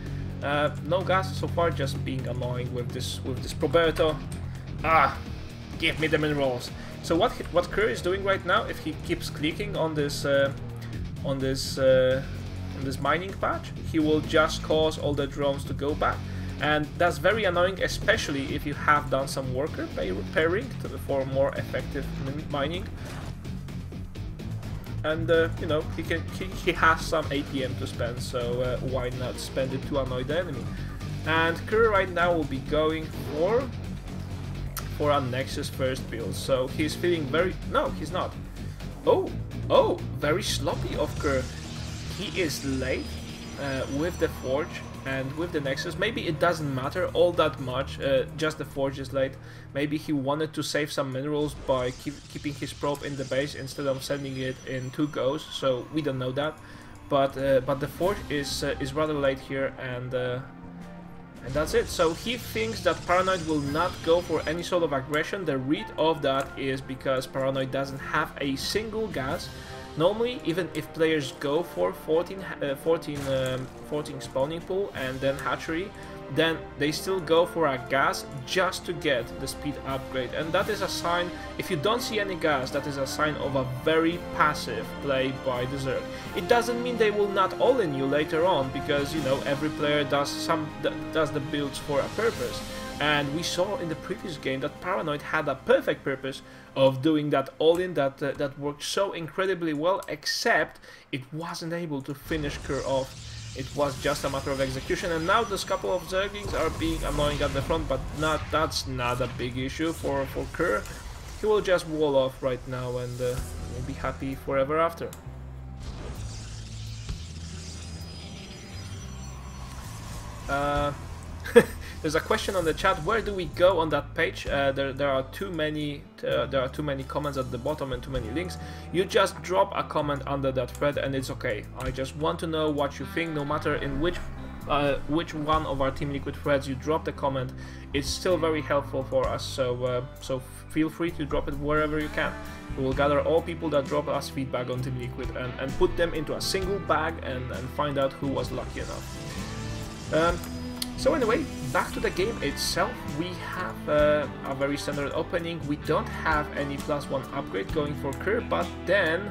No gas so far, just being annoying with this Paran0id. Give me the minerals. So what Kerr is doing right now, if he keeps clicking on this mining patch, he will just cause all the drones to go back, and that's very annoying, especially if you have done some worker pairing for more effective mining. And you know, he has some APM to spend, so why not spend it to annoy the enemy? And Kerr right now will be going for a Nexus first build, so he's feeling very... No, he's not. Oh, very sloppy of Kerr. He is late with the Forge and with the Nexus. Maybe it doesn't matter all that much, just the Forge is late. Maybe he wanted to save some minerals by keeping his probe in the base instead of sending it in 2 goes, so we don't know that. But the Forge is rather late here, and that's it. So he thinks that Paran0id will not go for any sort of aggression. The read of that is because Paran0id doesn't have a single gas. Normally, even if players go for 14 spawning pool and then hatchery, then they still go for a gas just to get the speed upgrade. And that is a sign, if you don't see any gas, that is a sign of a very passive play by the Zerg. It doesn't mean they will not all-in you later on, because you know, every player does the builds for a purpose. And we saw in the previous game that Paran0id had a perfect purpose of doing that all-in that worked so incredibly well, except it wasn't able to finish Kerr off. It was just a matter of execution, and now those couple of Zerglings are being annoying at the front, but that's not a big issue for Kerr. He will just wall off right now, and will be happy forever after. There's a question on the chat. Where do we go on that page? There are too many comments at the bottom and too many links. You just drop a comment under that thread, and it's okay. I just want to know what you think. No matter in which one of our Team Liquid threads you drop the comment, it's still very helpful for us. So so feel free to drop it wherever you can. We will gather all people that drop us feedback on Team Liquid and put them into a single bag and find out who was lucky enough. So anyway, back to the game itself. We have a very standard opening. We don't have any +1 upgrade going for Kerr, but then,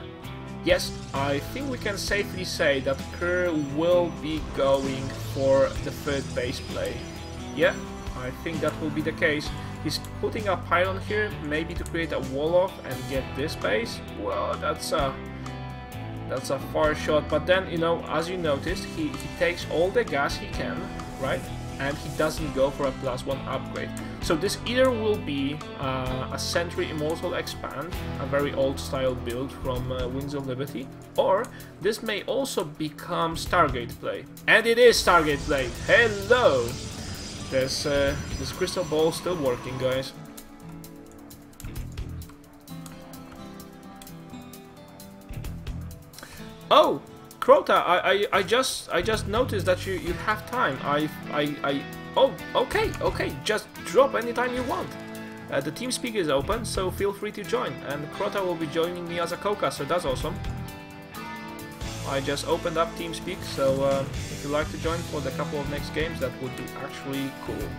yes, I think we can safely say that Kerr will be going for the 3rd base play. Yeah, I think that will be the case. He's putting a pylon here, maybe to create a wall off and get this base. Well, that's a far shot, but then, you know, as you noticed, he takes all the gas he can, right? And he doesn't go for a +1 upgrade. So this either will be a Sentry Immortal Expand, a very old style build from Wings of Liberty, or this may also become Stargate play. And it is Stargate play! Hello! This crystal ball still working, guys. Oh! Crota, I just noticed that you have time. Oh, okay, just drop anytime you want. The TeamSpeak is open, so feel free to join. And Crota will be joining me as a co-caster. That's awesome. I just opened up TeamSpeak, so if you'd like to join for the couple of next games, that would be actually cool.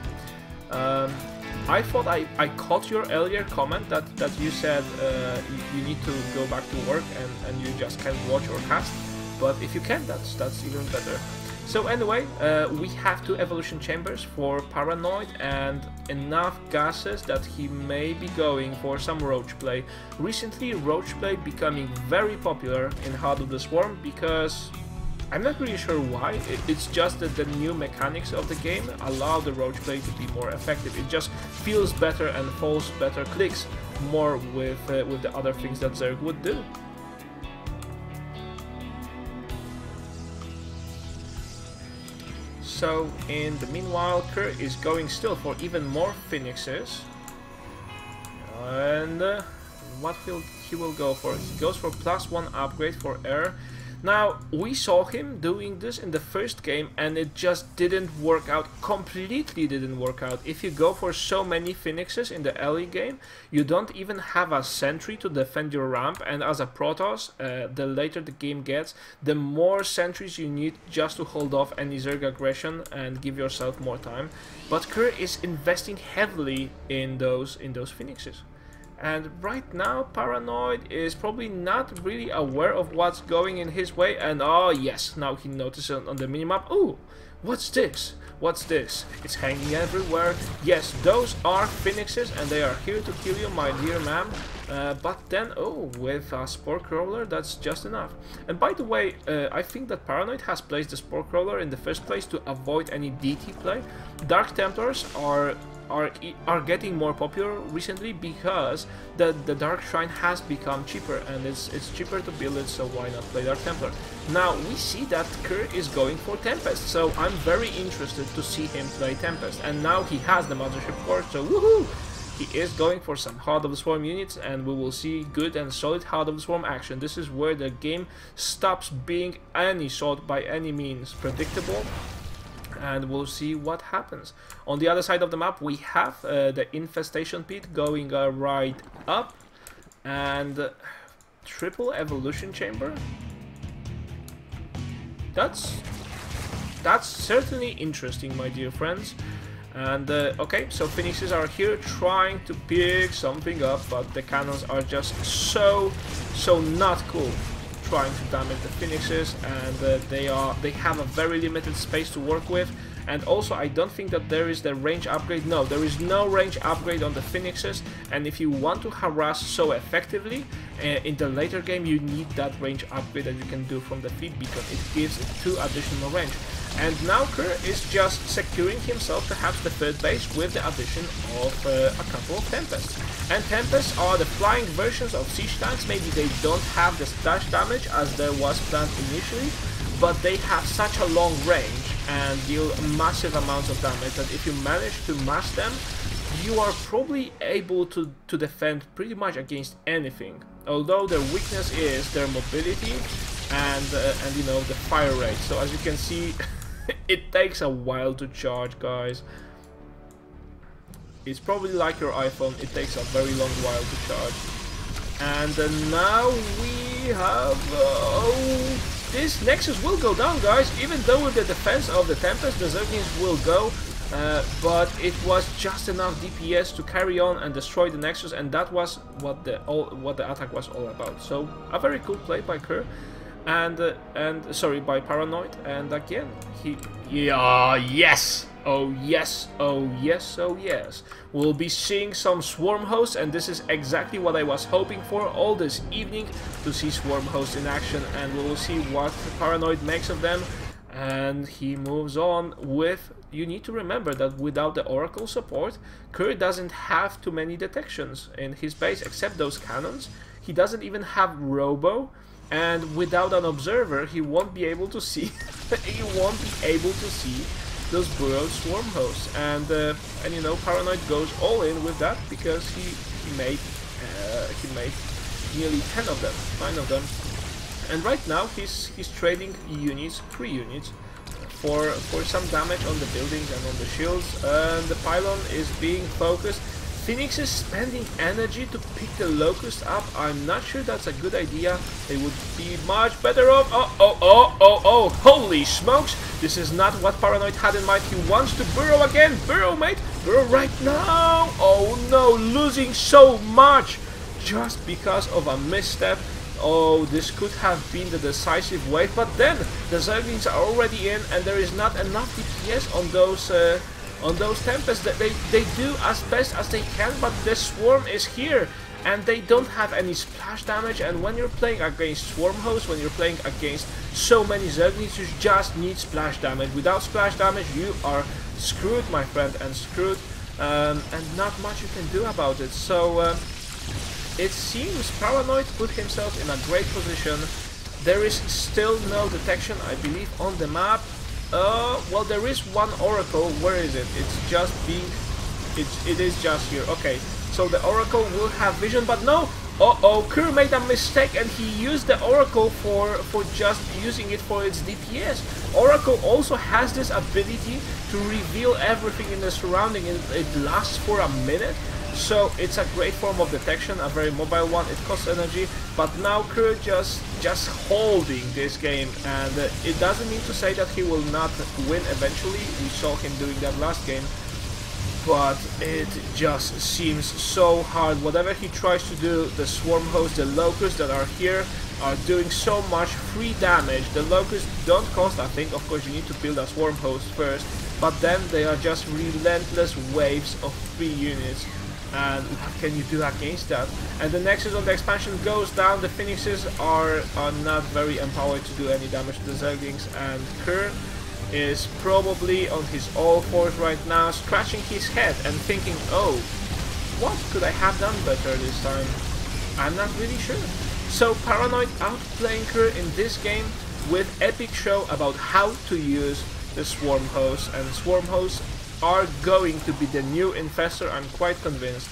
I thought I caught your earlier comment that you said you need to go back to work and you just can't watch or cast, but if you can, that's even better. So anyway, we have 2 evolution chambers for Paran0id and enough gases that he may be going for some roach play. Recently, roach play becoming very popular in Heart of the Swarm because I'm not really sure why. It's just that the new mechanics of the game allow the roach play to be more effective. It just feels better and falls better, clicks more with the other things that Zerg would do. So in the meanwhile, Kerr is going still for even more phoenixes. And what he will go for? He goes for +1 upgrade for air. Now, we saw him doing this in the first game and it just didn't work out, completely didn't work out. If you go for so many phoenixes in the early game, you don't even have a sentry to defend your ramp, and as a Protoss, the later the game gets, the more sentries you need just to hold off any Zerg aggression and give yourself more time. But Kerr is investing heavily in those phoenixes. And right now, Paran0id is probably not really aware of what's going in his way. And oh yes, now he notices on the minimap. Ooh, what's this? What's this? It's hanging everywhere. Yes, those are phoenixes and they are here to kill you, my dear ma'am. But then, oh, with a Spore Crawler, that's just enough. And by the way, I think that Paran0id has placed the Spore Crawler in the first place to avoid any DT play. Dark Templars are getting more popular recently because the Dark Shrine has become cheaper and it's cheaper to build it, so why not play Dark Templar? Now we see that Kerr is going for Tempest, so I'm very interested to see him play Tempest, and now he has the Mothership Core, so woohoo! He is going for some Heart of the Swarm units and we will see good and solid Heart of the Swarm action. This is where the game stops being any sort by any means predictable. And we'll see what happens. On the other side of the map, we have the Infestation Pit going right up, and triple evolution chamber. That's certainly interesting, my dear friends. And okay, so Phoenixes are here trying to pick something up, but the cannons are just so not cool. Trying to damage the Phoenixes, and they have a very limited space to work with. And also, I don't think that there is the range upgrade. No, there is no range upgrade on the Phoenixes, and if you want to harass so effectively in the later game, you need that range upgrade that you can do from the feed, because it gives it 2 additional range. And now Kerr is just securing himself perhaps the third base with the addition of a couple of Tempests. And Tempests are the flying versions of Siege Tanks. Maybe they don't have the splash damage as there was planned initially, but they have such a long range and deal massive amounts of damage that if you manage to mash them, you are probably able to defend pretty much against anything. Although their weakness is their mobility and you know, the fire rate. So as you can see, it takes a while to charge, guys. It's probably like your iPhone, it takes a very long while to charge. And now we have... this Nexus will go down, guys, even though with the defense of the Tempest, the Zerglings will go. But it was just enough DPS to carry on and destroy the Nexus, and that was what the attack was all about. So a very cool play by Kerr, and sorry, by Paran0id. And again, yes, oh yes, oh yes, oh yes, we'll be seeing some Swarm Hosts, and this is exactly what I was hoping for all this evening, to see Swarm Hosts in action, and we will see what Paran0id makes of them. And he moves on with... You need to remember that without the Oracle support, Kerr doesn't have too many detections in his base, except those cannons. He doesn't even have Robo, and without an Observer, he won't be able to see. He won't be able to see those burrowed Swarm Hosts. And you know, Paran0id goes all in with that, because he made nearly 10 of them, 9 of them. And right now he's trading units, 3 units, for some damage on the buildings and on the shields. And the pylon is being focused. Phoenix is spending energy to pick the Locust up. I'm not sure that's a good idea. They would be much better off. Oh, holy smokes. This is not what Paran0id had in mind. He wants to burrow again. Burrow, mate. Burrow right now. Oh no, losing so much just because of a misstep. Oh, this could have been the decisive wave, but then the Zerglings are already in and there is not enough DPS on those Tempests. That they do as best as they can, but the Swarm is here and they don't have any splash damage. And when you're playing against Swarm hosts, when you're playing against so many Zerglings, you just need splash damage. Without splash damage you are screwed, my friend, and screwed, and not much you can do about it. So it seems Paran0id put himself in a great position. There is still no detection, I believe, on the map. Well, there is one Oracle. Where is it? It's just it is just here. Okay, so the Oracle will have vision, but no. Kerr made a mistake and he used the Oracle for just using it for its DPS. Oracle also has this ability to reveal everything in the surrounding. It lasts for a minute. So it's a great form of detection, a very mobile one. It costs energy, but now Kerr just holding this game, and it doesn't mean to say that he will not win eventually. We saw him doing that last game, but it just seems so hard. Whatever he tries to do, the Swarm hosts, the Locusts that are here, are doing so much free damage. The Locusts don't cost a thing. Of course, you need to build a Swarm host first, but then they are just relentless waves of free units. And what can you do against that? And the Nexus on the expansion goes down. The Phoenixes are not very empowered to do any damage to the Zerglings, and Kerr is probably on his all fours right now, scratching his head and thinking, oh, what could I have done better this time? I'm not really sure. So Paran0id outplaying Kerr in this game with epic show about how to use the Swarm hosts, and Swarm hosts are going to be the new Infestor, I'm quite convinced.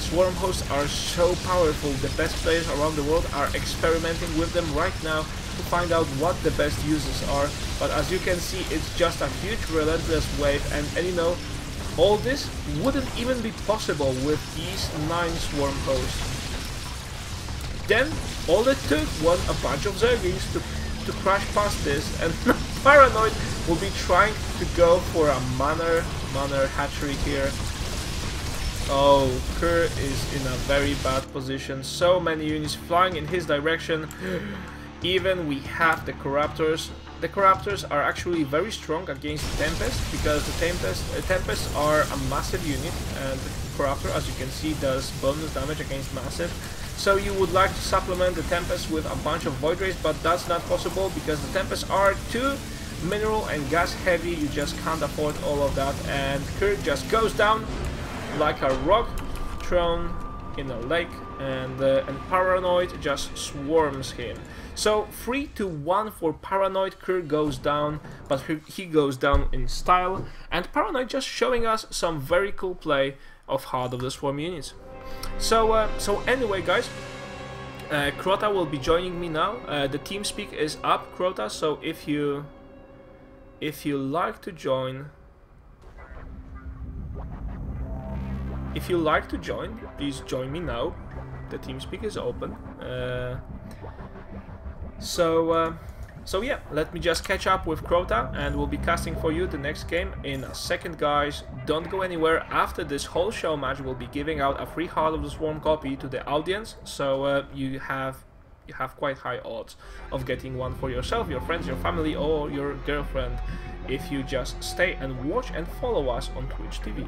Swarm hosts are so powerful. The best players around the world are experimenting with them right now to find out what the best uses are. But as you can see, it's just a huge relentless wave, and you know, all this wouldn't even be possible with these 9 Swarm hosts. Then all it took was a bunch of Zerglings to crash past this, and Paran0id will be trying to go for a Manor hatchery here. Oh, Kerr is in a very bad position. So many units flying in his direction. Even we have the Corruptors. The Corruptors are actually very strong against Tempest, because the Tempests are a massive unit, and the Corruptor, as you can see, does bonus damage against massive. So you would like to supplement the Tempest with a bunch of Void Rays, but that's not possible because the Tempests are too mineral and gas heavy. You just can't afford all of that, and Kerr just goes down like a rock thrown in a lake, and Paran0id just swarms him. So 3-1 for Paran0id. Kerr goes down, but he goes down in style, and Paran0id just showing us some very cool play of Heart of the Swarm units. So anyway, guys, Crota will be joining me now. The TeamSpeak is up, Crota. So if you like to join, please join me now. The TeamSpeak is open. So yeah, let me just catch up with Crota, and we'll be casting for you the next game in a second, guys. Don't go anywhere. After this whole show match, we'll be giving out a free Heart of the Swarm copy to the audience, so you have quite high odds of getting one for yourself, your friends, your family, or your girlfriend if you just stay and watch and follow us on Twitch TV.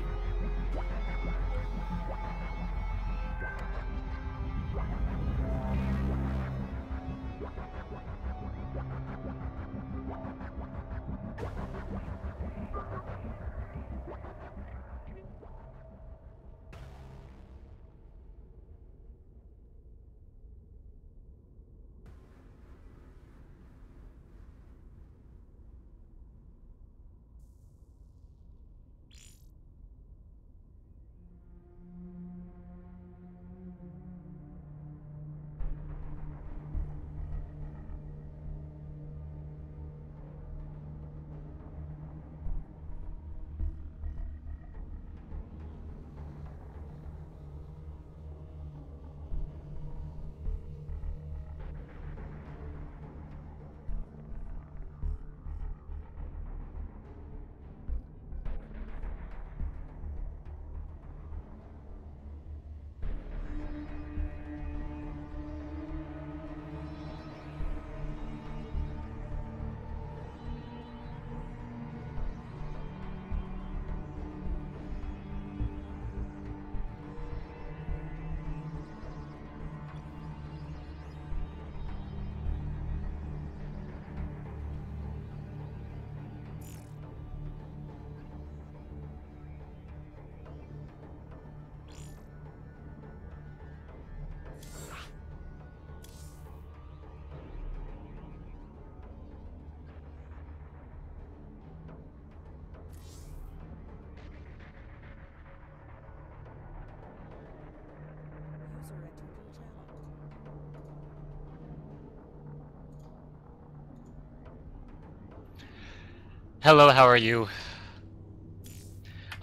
Hello, how are you?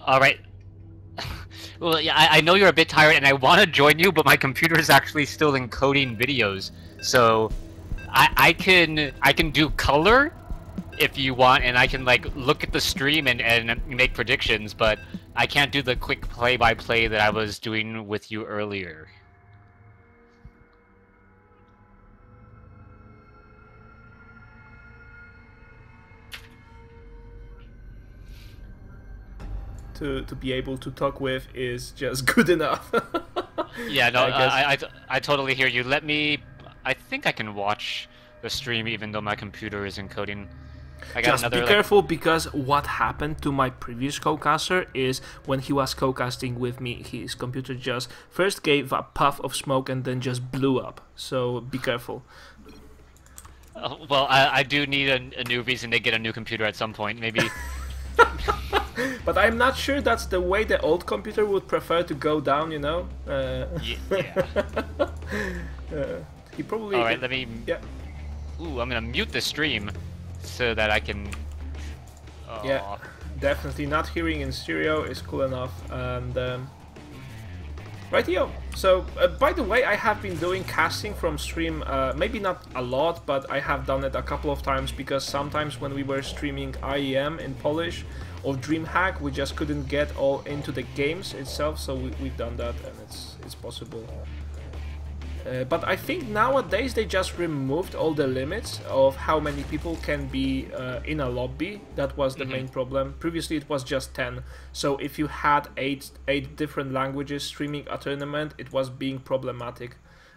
Alright. Well, yeah, I know you're a bit tired and I want to join you, but my computer is actually still encoding videos. So, I can do color if you want, and I can like look at the stream and make predictions, but I can't do the quick play-by-play that I was doing with you earlier. To be able to talk with is just good enough. Yeah, no, I guess. I totally hear you. Let me... I think I can watch the stream even though my computer is encoding. I got Just another, be careful, because what happened to my previous co-caster is when he was co-casting with me, his computer just first gave a puff of smoke and then just blew up. So be careful. well, I do need a new reason to get a new computer at some point. Maybe... But I'm not sure that's the way the old computer would prefer to go down, you know? Yeah. He probably... Alright, let me... Yeah. Ooh, I'm gonna mute the stream so that I can... Yeah, definitely not hearing in stereo is cool enough. And rightio. So by the way, I have been doing casting from stream, maybe not a lot, but I have done it a couple of times, because sometimes when we were streaming IEM in Polish or DreamHack, we just couldn't get all into the games itself, so we've done that, and it's possible. But I think nowadays they just removed all the limits of how many people can be in a lobby. That was the main problem. Previously it was just 10. So if you had eight different languages streaming a tournament, it was being problematic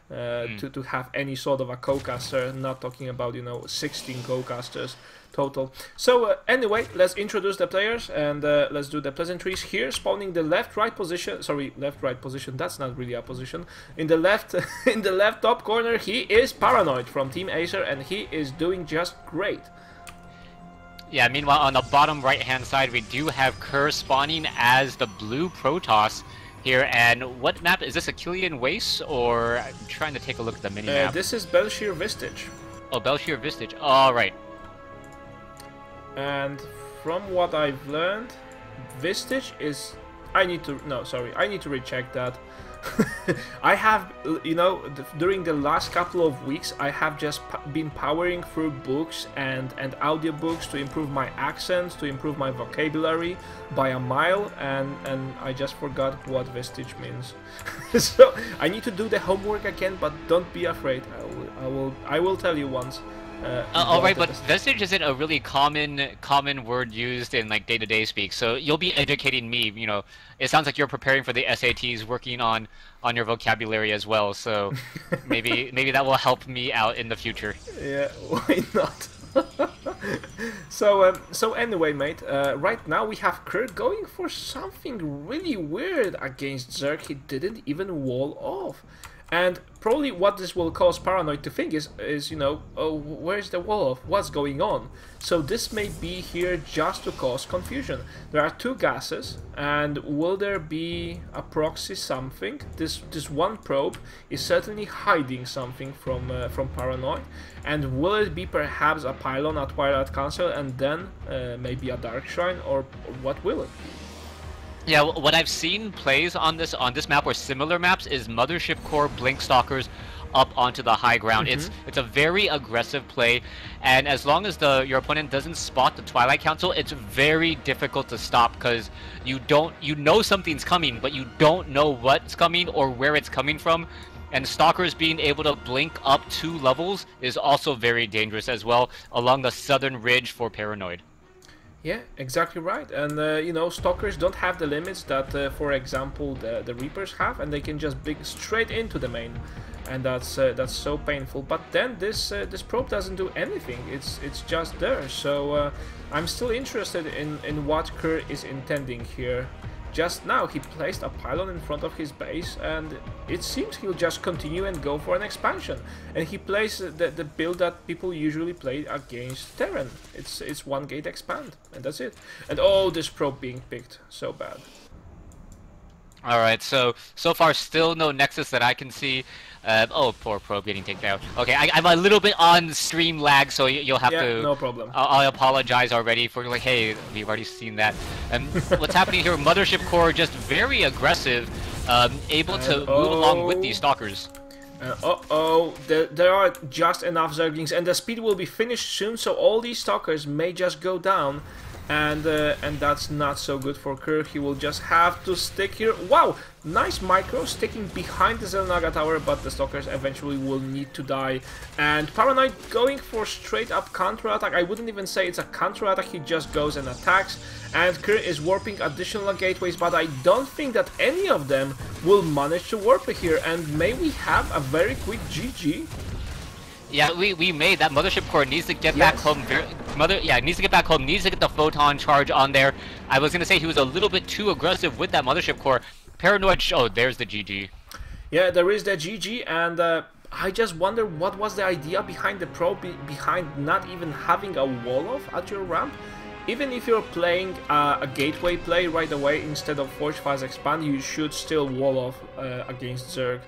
to have any sort of a co-caster. Not talking about, you know, 16 co-casters total. So anyway, let's introduce the players, and let's do the pleasantries here. Spawning the left-right position. Sorry, left-right position. That's not really a position. In the left, in the left top corner, he is Paran0id from Team Acer, and he is doing just great. Yeah. Meanwhile, on the bottom right-hand side, we do have Kerr spawning as the blue Protoss here. And what map is this? Achillean Waste, or I'm trying to take a look at the mini map. This is Belshir Vistage. Oh, Belshir Vistage. All right. And from what I've learned, Vistage is... I need to recheck that. I have, you know, during the last couple of weeks, I have just been powering through books and audiobooks to improve my accent, to improve my vocabulary by a mile, and I just forgot what Vestige means. So I need to do the homework again, but don't be afraid. I will tell you once. Alright, but vestige isn't a really common word used in like day-to-day speak, so you'll be educating me, you know. It sounds like you're preparing for the SATs, working on your vocabulary as well, so maybe that will help me out in the future. Yeah, why not? So anyway, mate, right now we have Kerr going for something really weird against Zerg. He didn't even wall off. And probably what this will cause Paran0id to think is, you know, oh, where's the wall off? What's going on? So this may be here just to cause confusion. There are two gases, and will there be a proxy something? This one probe is certainly hiding something from Paran0id. And will it be perhaps a pylon, a Twilight Council, and then maybe a Dark Shrine, or what will it be? Yeah, what I've seen plays on this map or similar maps is Mothership Core Blink Stalkers up onto the high ground. It's a very aggressive play, and as long as your opponent doesn't spot the Twilight Council, it's very difficult to stop, because you know something's coming, but you don't know what's coming or where it's coming from. And Stalkers being able to blink up 2 levels is also very dangerous as well along the southern ridge for Paran0id. Yeah, exactly right. And you know, Stalkers don't have the limits that, for example, the Reapers have, and they can just blink straight into the main, and that's so painful. But then this probe doesn't do anything. It's just there. So I'm still interested in what Kerr is intending here. Just now he placed a pylon in front of his base, and it seems he'll just continue and go for an expansion. And he plays the build that people usually play against Terran. It's one gate expand, and that's it. And oh, this probe being picked, so bad. All right, so far still no Nexus that I can see. Oh, poor Probe getting taken out. Okay, I'm a little bit on stream lag, so you'll have Yeah, to. no problem. I apologize already for like, hey, we've already seen that. And what's happening here? Mothership Core just very aggressive, able to move along with these stalkers. There are just enough Zerglings, and the speed will be finished soon, so all these stalkers may just go down. And that's not so good for Kerr. He will just have to stick here. Wow, nice micro sticking behind the Xel'Naga tower, but the stalkers eventually will need to die. And Paran0id going for straight up counter attack. I wouldn't even say it's a counter attack. He just goes and attacks. And Kerr is warping additional gateways, but I don't think that any of them will manage to warp here. And may we have a very quick GG? Yeah, we made that. Mothership Core needs to get back home. Needs to get back home. Needs to get the photon charge on there. I was gonna say he was a little bit too aggressive with that Mothership Core. Paran0id. Oh, there's the GG. Yeah, there is the GG, and I just wonder what was the idea behind the behind not even having a wall off at your ramp. Even if you're playing a gateway play right away instead of Forge Fast Expand, you should still wall off against Zerg.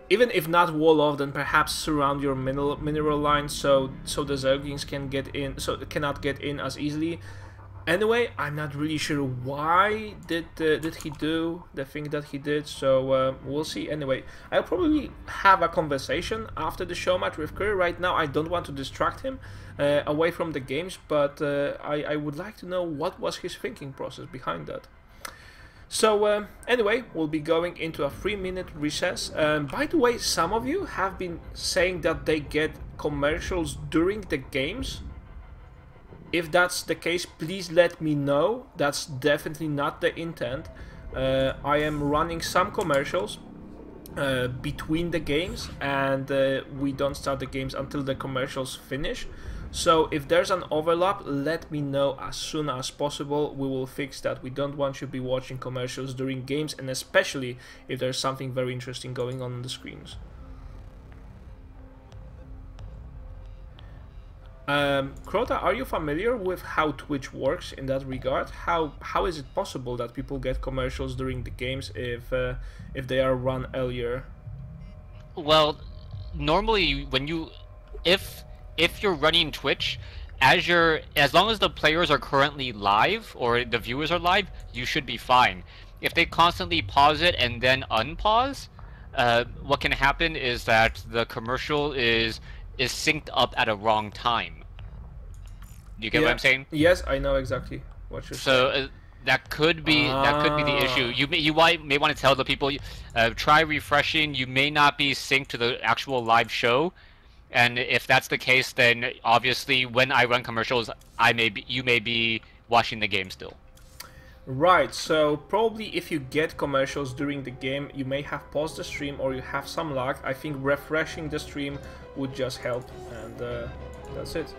Even if not wall off, then perhaps surround your mineral line so the Zerglings can get in, so cannot get in as easily. Anyway, I'm not really sure why did he do the thing that he did, so we'll see. Anyway, I'll probably have a conversation after the show match with Kerr. Right now, I don't want to distract him away from the games, but I would like to know what was his thinking process behind that. So anyway, we'll be going into a 3-minute recess. By the way, some of you have been saying that they get commercials during the games. If that's the case, please let me know. That's definitely not the intent. I am running some commercials between the games, and we don't start the games until the commercials finish. So if there's an overlap, let me know as soon as possible. We will fix that. We don't want you to be watching commercials during games, and especially if there's something very interesting going on the screens. Crota, are you familiar with how Twitch works in that regard? How is it possible that people get commercials during the games if they are run earlier? Well, normally when you if you're running Twitch, as long as the players are currently live or the viewers are live, you should be fine. If they constantly pause it and then unpause, what can happen is that the commercial is synced up at a wrong time. Do you get what I'm saying? Yes, I know exactly what you're saying. So that could be the issue. You may want to tell the people, try refreshing. You may not be synced to the actual live show. And if that's the case, then obviously when I run commercials, you may be watching the game still. Right, so probably if you get commercials during the game, you may have paused the stream or you have some lag. I think refreshing the stream would just help, and that's it.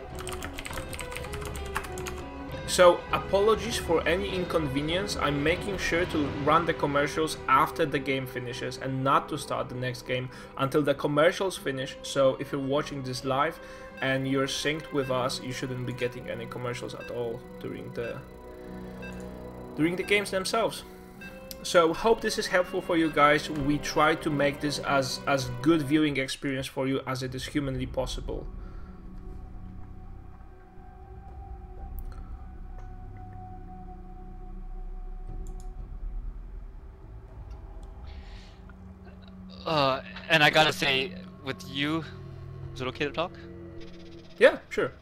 So apologies for any inconvenience. I'm making sure to run the commercials after the game finishes and not to start the next game until the commercials finish. So if you're watching this live and you're synced with us, you shouldn't be getting any commercials at all during the games themselves. So hope this is helpful for you guys. We try to make this as good viewing experience for you as it is humanly possible. And I gotta say, with you, is it okay to talk? Yeah, sure.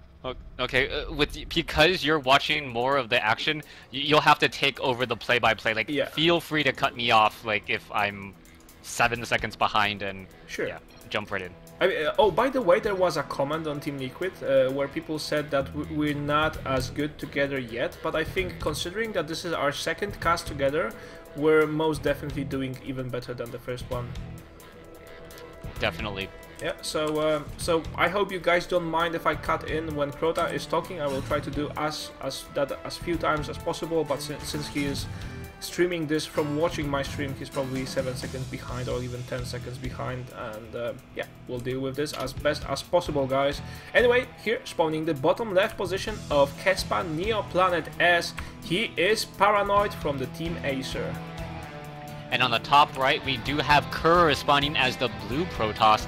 Okay, because you're watching more of the action, you'll have to take over the play-by-play. Like, feel free to cut me off, like if I'm 7 seconds behind, and yeah, jump right in. I mean, oh, by the way, there was a comment on Team Liquid where people said that we're not as good together yet, but I think considering that this is our second cast together, we're most definitely doing even better than the first one. Definitely. Yeah, so I hope you guys don't mind if I cut in when Crota is talking. I will try to do as few times as possible, but since he is streaming this from watching my stream, he's probably 7 seconds behind or even 10 seconds behind, and yeah, we'll deal with this as best as possible, guys. Anyway, here spawning the bottom left position of Kespa Neo Planet S, he is Paran0id from the Team Acer. And on the top right, we do have Kerr responding as the blue Protoss.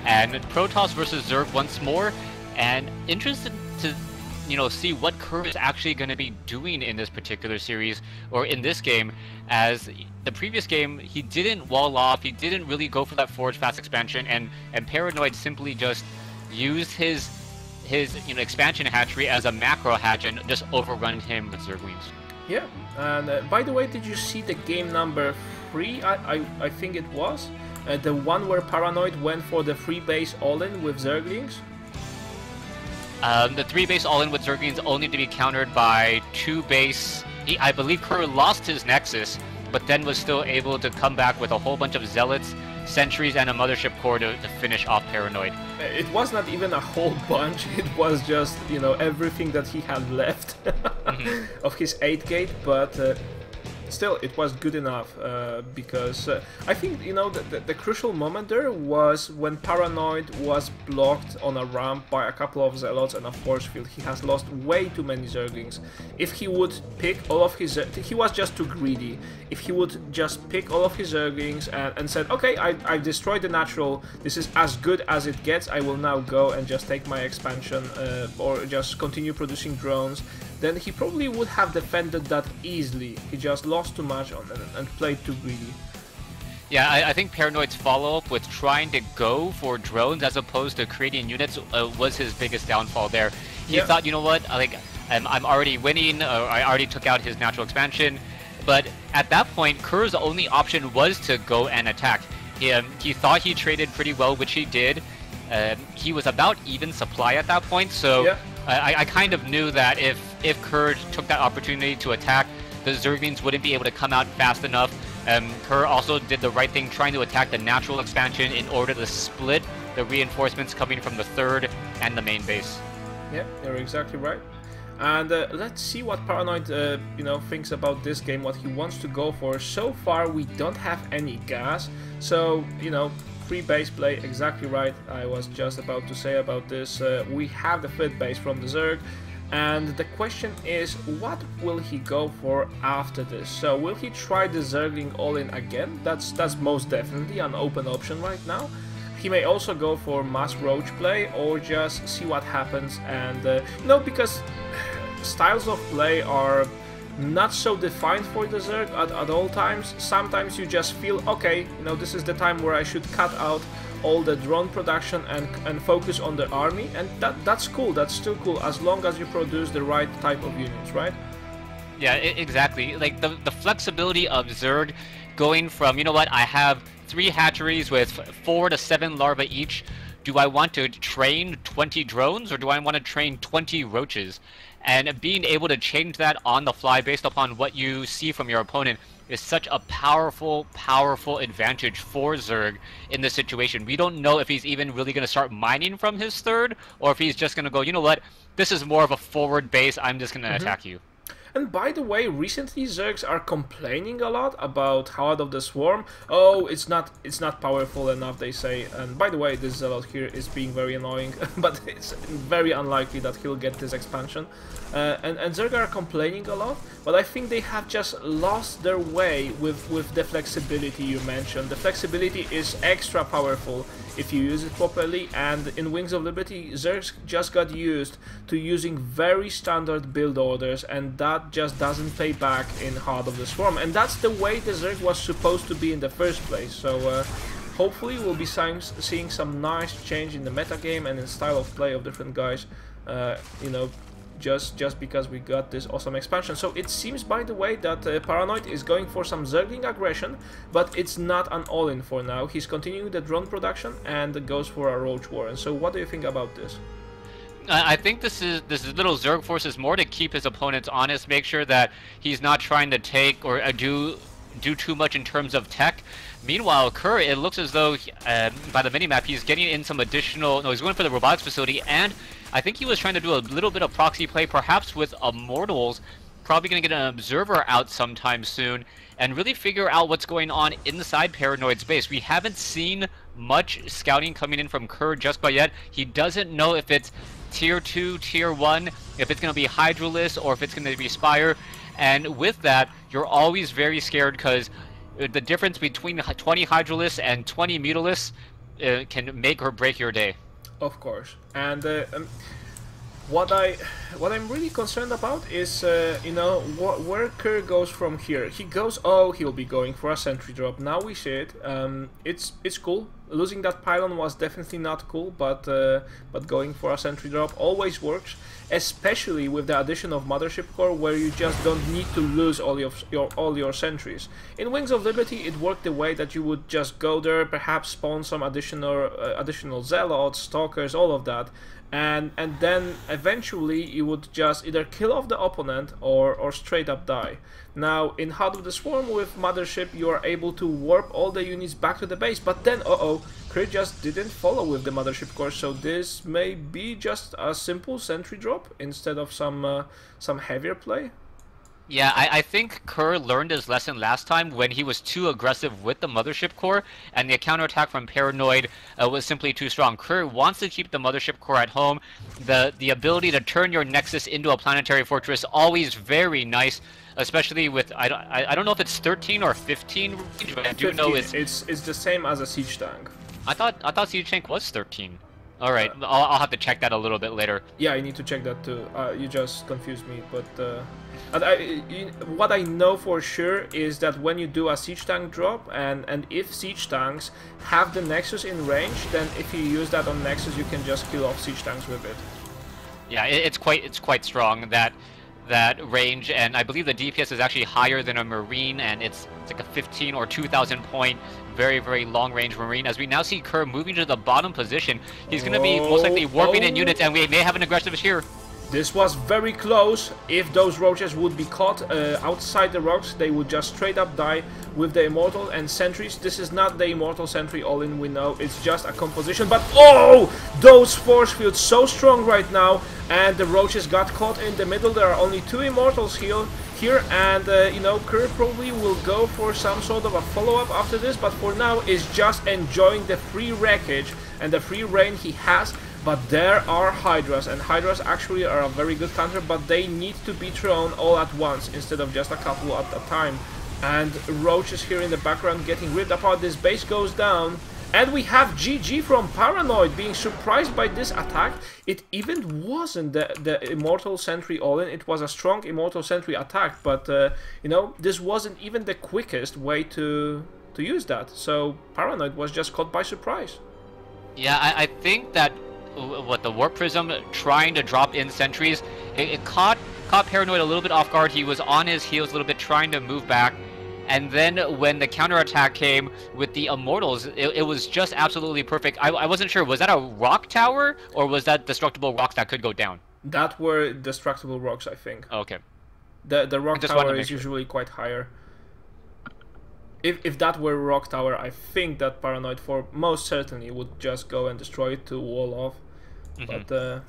And Protoss versus Zerg once more. And interested to, see what Kerr is actually going to be doing in this particular series, or in this game, as the previous game, he didn't wall off, he didn't really go for that forge fast expansion, and Paran0id simply just used his expansion hatchery as a macro hatch and just overrun him with Zerglings. Yeah, and by the way, did you see the game number 3? I think it was the one where Paran0id went for the 3 base all-in with Zerglings. The 3 base all-in with Zerglings only to be countered by 2 base. I believe Kerr lost his Nexus, but then was still able to come back with a whole bunch of Zealots, Sentries, and a Mothership Core to finish off Paran0id. It was not even a whole bunch, it was just, everything that he had left of his 8 gate, but still, it was good enough, because I think, the crucial moment there was when Paran0id was blocked on a ramp by a couple of Zealots and a force field. He has lost way too many Zerglings. If he would pick all of his... He was just too greedy. If he would just pick all of his Zerglings and said, okay, I've destroyed the natural, this is as good as it gets, I will now go and just take my expansion, or just continue producing drones, then he probably would have defended that easily. He just lost too much on it and played too greedy. Yeah, I think Paran0id's follow-up with trying to go for drones as opposed to creating units was his biggest downfall there. He thought, you know what, I'm already winning, or I already took out his natural expansion, but at that point, Kerr's only option was to go and attack. He thought he traded pretty well, which he did. He was about even supply at that point, so I kind of knew that if Kerr took that opportunity to attack, the Zerglings wouldn't be able to come out fast enough. Kerr also did the right thing trying to attack the natural expansion in order to split the reinforcements coming from the 3rd and the main base. Yeah, you're exactly right. And let's see what Paran0id thinks about this game, what he wants to go for. So far, we don't have any gas, so, free base play, exactly right. I was just about to say about this. We have the 5th base from the Zerg, and the question is, what will he go for after this? So, will he try the Zergling all-in again? That's most definitely an open option right now. He may also go for mass roach play, or just see what happens, and because styles of play are not so defined for the Zerg at all times. Sometimes you just feel, okay, this is the time where I should cut out all the drone production and focus on the army, and that's cool, that's still cool, as long as you produce the right type of units, right? Yeah, exactly. Like, the flexibility of Zerg going from, I have 3 hatcheries with 4 to 7 larvae each. Do I want to train 20 drones, or do I want to train 20 roaches? And being able to change that on the fly based upon what you see from your opponent is such a powerful, powerful advantage for Zerg in this situation. We don't know if he's even really going to start mining from his 3rd, or if he's just going to go, you know what, this is more of a forward base, I'm just going to attack you. And by the way, recently Zergs are complaining a lot about Heart of the Swarm. Oh, it's not powerful enough, they say. And by the way, this Zealot here is being very annoying, but it's very unlikely that he'll get this expansion. And Zerg are complaining a lot, but I think they have just lost their way with the flexibility you mentioned. The flexibility is extra powerful if you use it properly, and in Wings of Liberty, Zergs just got used to using very standard build orders, and that just doesn't pay back in Heart of the Swarm, and that's the way the Zerg was supposed to be in the first place. So hopefully we'll be seeing some nice change in the metagame and in style of play of different guys, just because we got this awesome expansion. So it seems, by the way, that Paran0id is going for some Zergling aggression, but it's not an all-in for now. He's continuing the drone production and goes for a Roach War. And so what do you think about this? I think this little Zerg force is more to keep his opponents honest, make sure that he's not trying to take or do too much in terms of tech. Meanwhile, Kerr, it looks as though by the minimap he's getting in some additional... No, he's going for the robotics facility, and I think he was trying to do a little bit of proxy play, perhaps with Immortals. Probably going to get an Observer out sometime soon, and really figure out what's going on inside Paran0id's base. We haven't seen much scouting coming in from Kerr just by yet. He doesn't know if it's Tier 2, Tier 1, if it's going to be Hydralisk, or if it's going to be Spire. And with that, you're always very scared, because The difference between 20 Hydralisks and 20 Mutalisks can make or break your day. Of course. And what I'm really concerned about is you know, where Kerr goes from here. He goes, oh, he'll be going for a sentry drop. Now we see it. It's cool. Losing that pylon was definitely not cool, but going for a sentry drop always works, especially with the addition of Mothership Core, where you just don't need to lose all your sentries. In Wings of Liberty, it worked the way that you would just go there, perhaps spawn some additional zealots, stalkers, all of that. And then eventually you would just either kill off the opponent or straight up die. Now in Heart of the Swarm with Mothership you are able to warp all the units back to the base, but then Kree just didn't follow with the Mothership Core, so this may be just a simple sentry drop instead of some heavier play. Yeah, I think Kerr learned his lesson last time when he was too aggressive with the Mothership Core, and the counterattack from Paran0id was simply too strong. Kerr wants to keep the Mothership Core at home. The ability to turn your Nexus into a planetary fortress, always very nice, especially with, I don't know if it's 13 or 15 range, but I do 15. know it's the same as a siege tank. I thought siege tank was 13. All right, I'll have to check that a little bit later. Yeah, I need to check that too. You just confused me, but what I know for sure is that when you do a siege tank drop, and if siege tanks have the Nexus in range, then if you use that on Nexus, you can just kill off siege tanks with it. Yeah, it's quite strong, that range, and I believe the DPS is actually higher than a Marine, and it's like a 15 or 2,000 point very long range Marine. As we now see Kerr moving to the bottom position, he's going to be most likely warping in units, and we may have an aggressive here. This was very close. If those roaches would be caught outside the rocks, they would just straight up die with the Immortal and Sentries. This is not the Immortal Sentry all-in, we know. It's just a composition. But oh! Those force fields so strong right now. And the roaches got caught in the middle. There are only 2 Immortals here. And, you know, Kerr probably will go for some sort of a follow-up after this. But for now, is just enjoying the free wreckage and the free reign he has. But there are Hydras, and Hydras actually are a very good counter, but they need to be thrown all at once instead of just a couple at a time. And Roaches here in the background getting ripped apart. This base goes down, and we have GG from Paran0id being surprised by this attack. It even wasn't the Immortal Sentry all-in, it was a strong Immortal Sentry attack, but you know, this wasn't even the quickest way to use that. So Paran0id was just caught by surprise. Yeah, I think that what the Warp Prism trying to drop in sentries, it caught Paran0id a little bit off guard. He was on his heels a little bit trying to move back, and then when the counterattack came with the Immortals, it was just absolutely perfect. I wasn't sure, was that a rock tower or was that destructible rocks that could go down? That were destructible rocks, I think. Okay. The rock tower is usually quite higher. If that were rock tower, I think that Paran0id for most certainly would just go and destroy it to wall off. But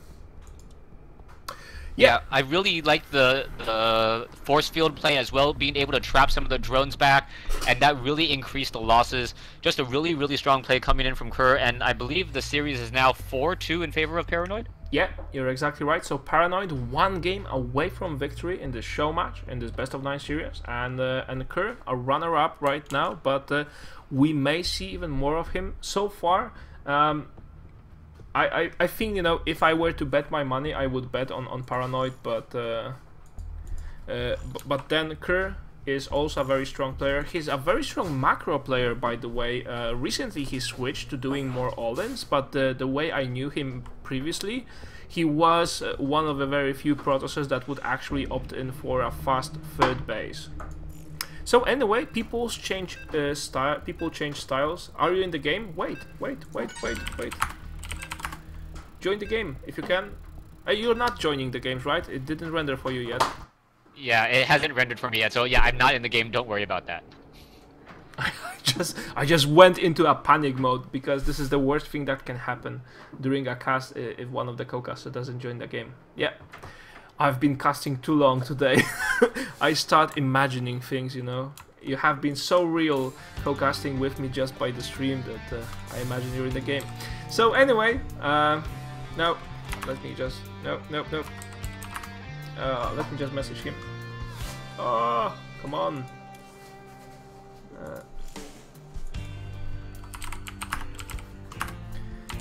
yeah, I really like the force field play as well, being able to trap some of the drones back, and that really increased the losses. Just a really strong play coming in from Kerr, and I believe the series is now 4-2 in favor of Paran0id. Yeah, you're exactly right. So Paran0id 1 game away from victory in this show match, in this best of 9 series, and Kerr a runner-up right now, but we may see even more of him. So far, I think, you know, if I were to bet my money, I would bet on Paran0id, but then Kerr is also a very strong player. He's a very strong macro player, by the way. Recently he switched to doing more all-ins, but the way I knew him previously, he was one of the very few Protosses that would actually opt in for a fast third base. So anyway, people change styles. Are you in the game? Wait. Join the game if you can. You're not joining the games, right? It didn't render for you yet. Yeah, it hasn't rendered for me yet, so yeah, I'm not in the game, don't worry about that. I just went into a panic mode, because this is the worst thing that can happen during a cast if one of the co-casters doesn't join the game. Yeah, I've been casting too long today. I start imagining things, you know. You have been so real co-casting with me just by the stream that I imagine you're in the game. So anyway, no, let me just, no. Let me just message him. Oh, come on.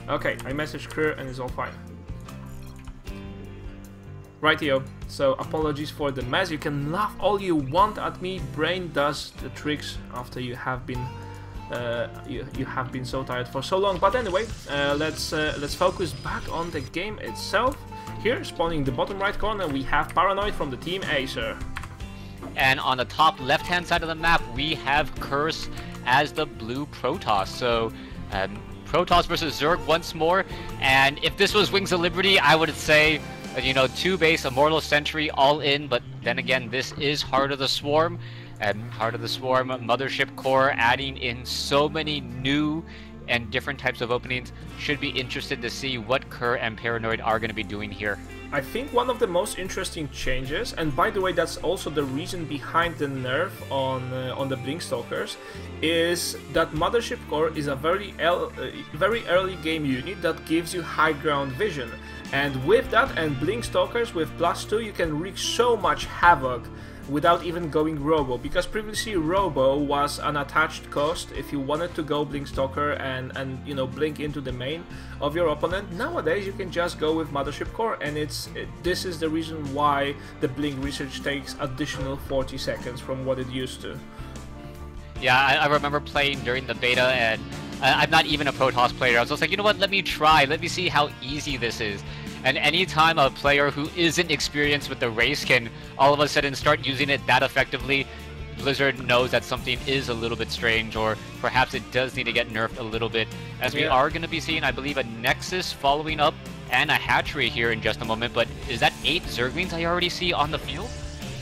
Okay, I messaged Kerr and it's all fine. Rightio, so apologies for the mess. You can laugh all you want at me. Brain does the tricks after you have been you have been so tired for so long. But anyway, let's focus back on the game itself. Here, spawning the bottom right corner, we have Paran0id from the team Acer. And on the top left-hand side of the map, we have Curse as the blue Protoss. So, Protoss versus Zerg once more. And if this was Wings of Liberty, I would say, you know, 2 base, Immortal Sentry, all in. But then again, this is Heart of the Swarm. And Heart of the Swarm, Mothership Core, adding in so many new and different types of openings. Should be interested to see what Kerr and Paran0id are going to be doing here. I think one of the most interesting changes, and by the way, that's also the reason behind the nerf on the Blinkstalkers, is that Mothership Core is a very early game unit that gives you high ground vision, and with that and Blinkstalkers with +2, you can wreak so much havoc without even going Robo, because previously Robo was an attached cost if you wanted to go Blinkstalker and you know, blink into the main of your opponent. Nowadays you can just go with Mothership Core, and this is the reason why the blink research takes additional 40 seconds from what it used to. Yeah, I remember playing during the beta, and I'm not even a Protoss player. I was just like, you know what, let me try, let me see how easy this is. And anytime a player who isn't experienced with the race can all of a sudden start using it that effectively, Blizzard knows that something is a little bit strange, or perhaps it does need to get nerfed a little bit, as we are going to be seeing, I believe, a Nexus following up and a Hatchery here in just a moment. But is that 8 Zerglings I already see on the field?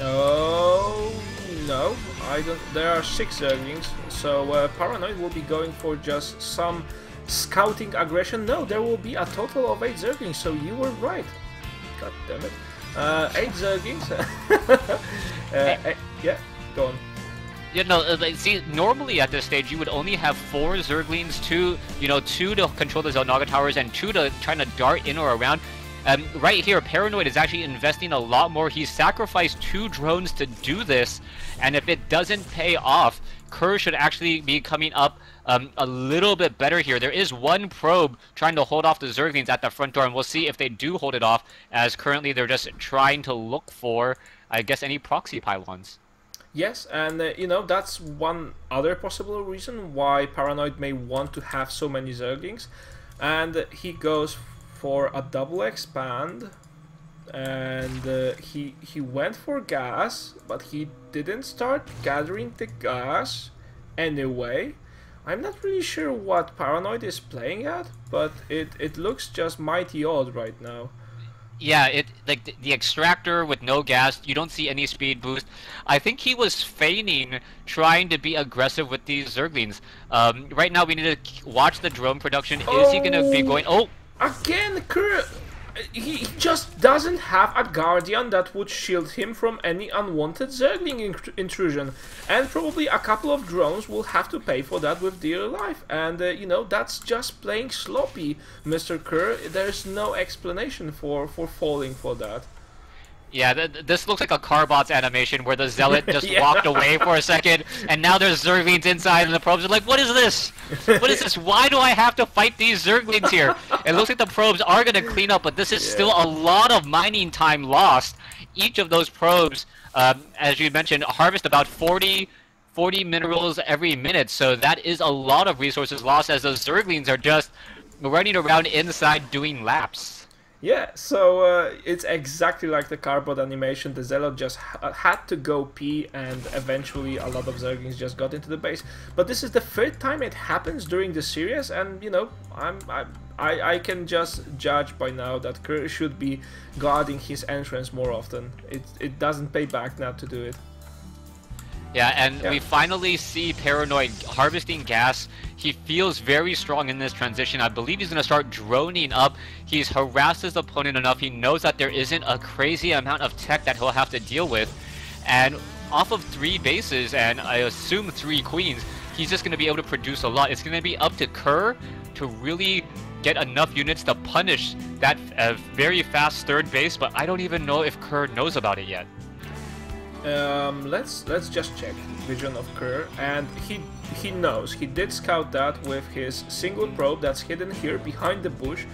Oh, no, I don't. There are 6 Zerglings, so Paran0id will be going for just some scouting aggression. No, there will be a total of 8 Zerglings, so you were right. God damn it. 8 Zerglings. Yeah, go on. Yeah, no, see, normally at this stage you would only have 4 Zerglings, 2 to control the Xel'Naga towers and 2 to try to dart in or around. Right here, Paran0id is actually investing a lot more. He's sacrificed 2 drones to do this, and if it doesn't pay off, Kerr should actually be coming up a little bit better here. There is 1 probe trying to hold off the Zerglings at the front door, and we'll see if they do hold it off, as currently they're just trying to look for, I guess, any proxy pylons. Yes, and you know, that's one other possible reason why Paran0id may want to have so many Zerglings, and he goes for a double expand, and he went for gas, but he didn't start gathering the gas anyway. I'm not really sure what Paran0id is playing at, but it looks just mighty odd right now. Yeah, like the extractor with no gas, you don't see any speed boost. I think he was feigning trying to be aggressive with these Zerglings. Right now we need to watch the drone production. Is he going to be going... Oh! Again, Kerr, he just doesn't have a Guardian that would shield him from any unwanted Zergling intrusion. And probably a couple of drones will have to pay for that with dear life. And, you know, that's just playing sloppy, Mr. Kerr. There's no explanation for falling for that. Yeah, this looks like a Carbots animation where the Zealot just walked away for a second, and now there's Zerglings inside, and the probes are like, what is this? What is this? Why do I have to fight these Zerglings here? It looks like the probes are going to clean up, but this is still a lot of mining time lost. Each of those probes, as you mentioned, harvest about 40 minerals every minute, so that is a lot of resources lost as those Zerglings are just running around inside doing laps. Yeah, so it's exactly like the Carbot animation. The Zealot just had to go pee, and eventually a lot of Zerglings just got into the base. But this is the 3rd time it happens during the series, and you know, I can just judge by now that Kerr should be guarding his entrance more often. It doesn't pay back not to do it. Yeah, and we finally see Paran0id harvesting gas. He feels very strong in this transition. I believe he's going to start droning up. He's harassed his opponent enough. He knows that there isn't a crazy amount of tech that he'll have to deal with. And off of 3 bases, and I assume 3 queens, he's just going to be able to produce a lot. It's going to be up to Kerr to really get enough units to punish that very fast 3rd base, but I don't even know if Kerr knows about it yet. Let's just check vision of Kerr, and he knows. He did scout that with his single probe that's hidden here behind the bush.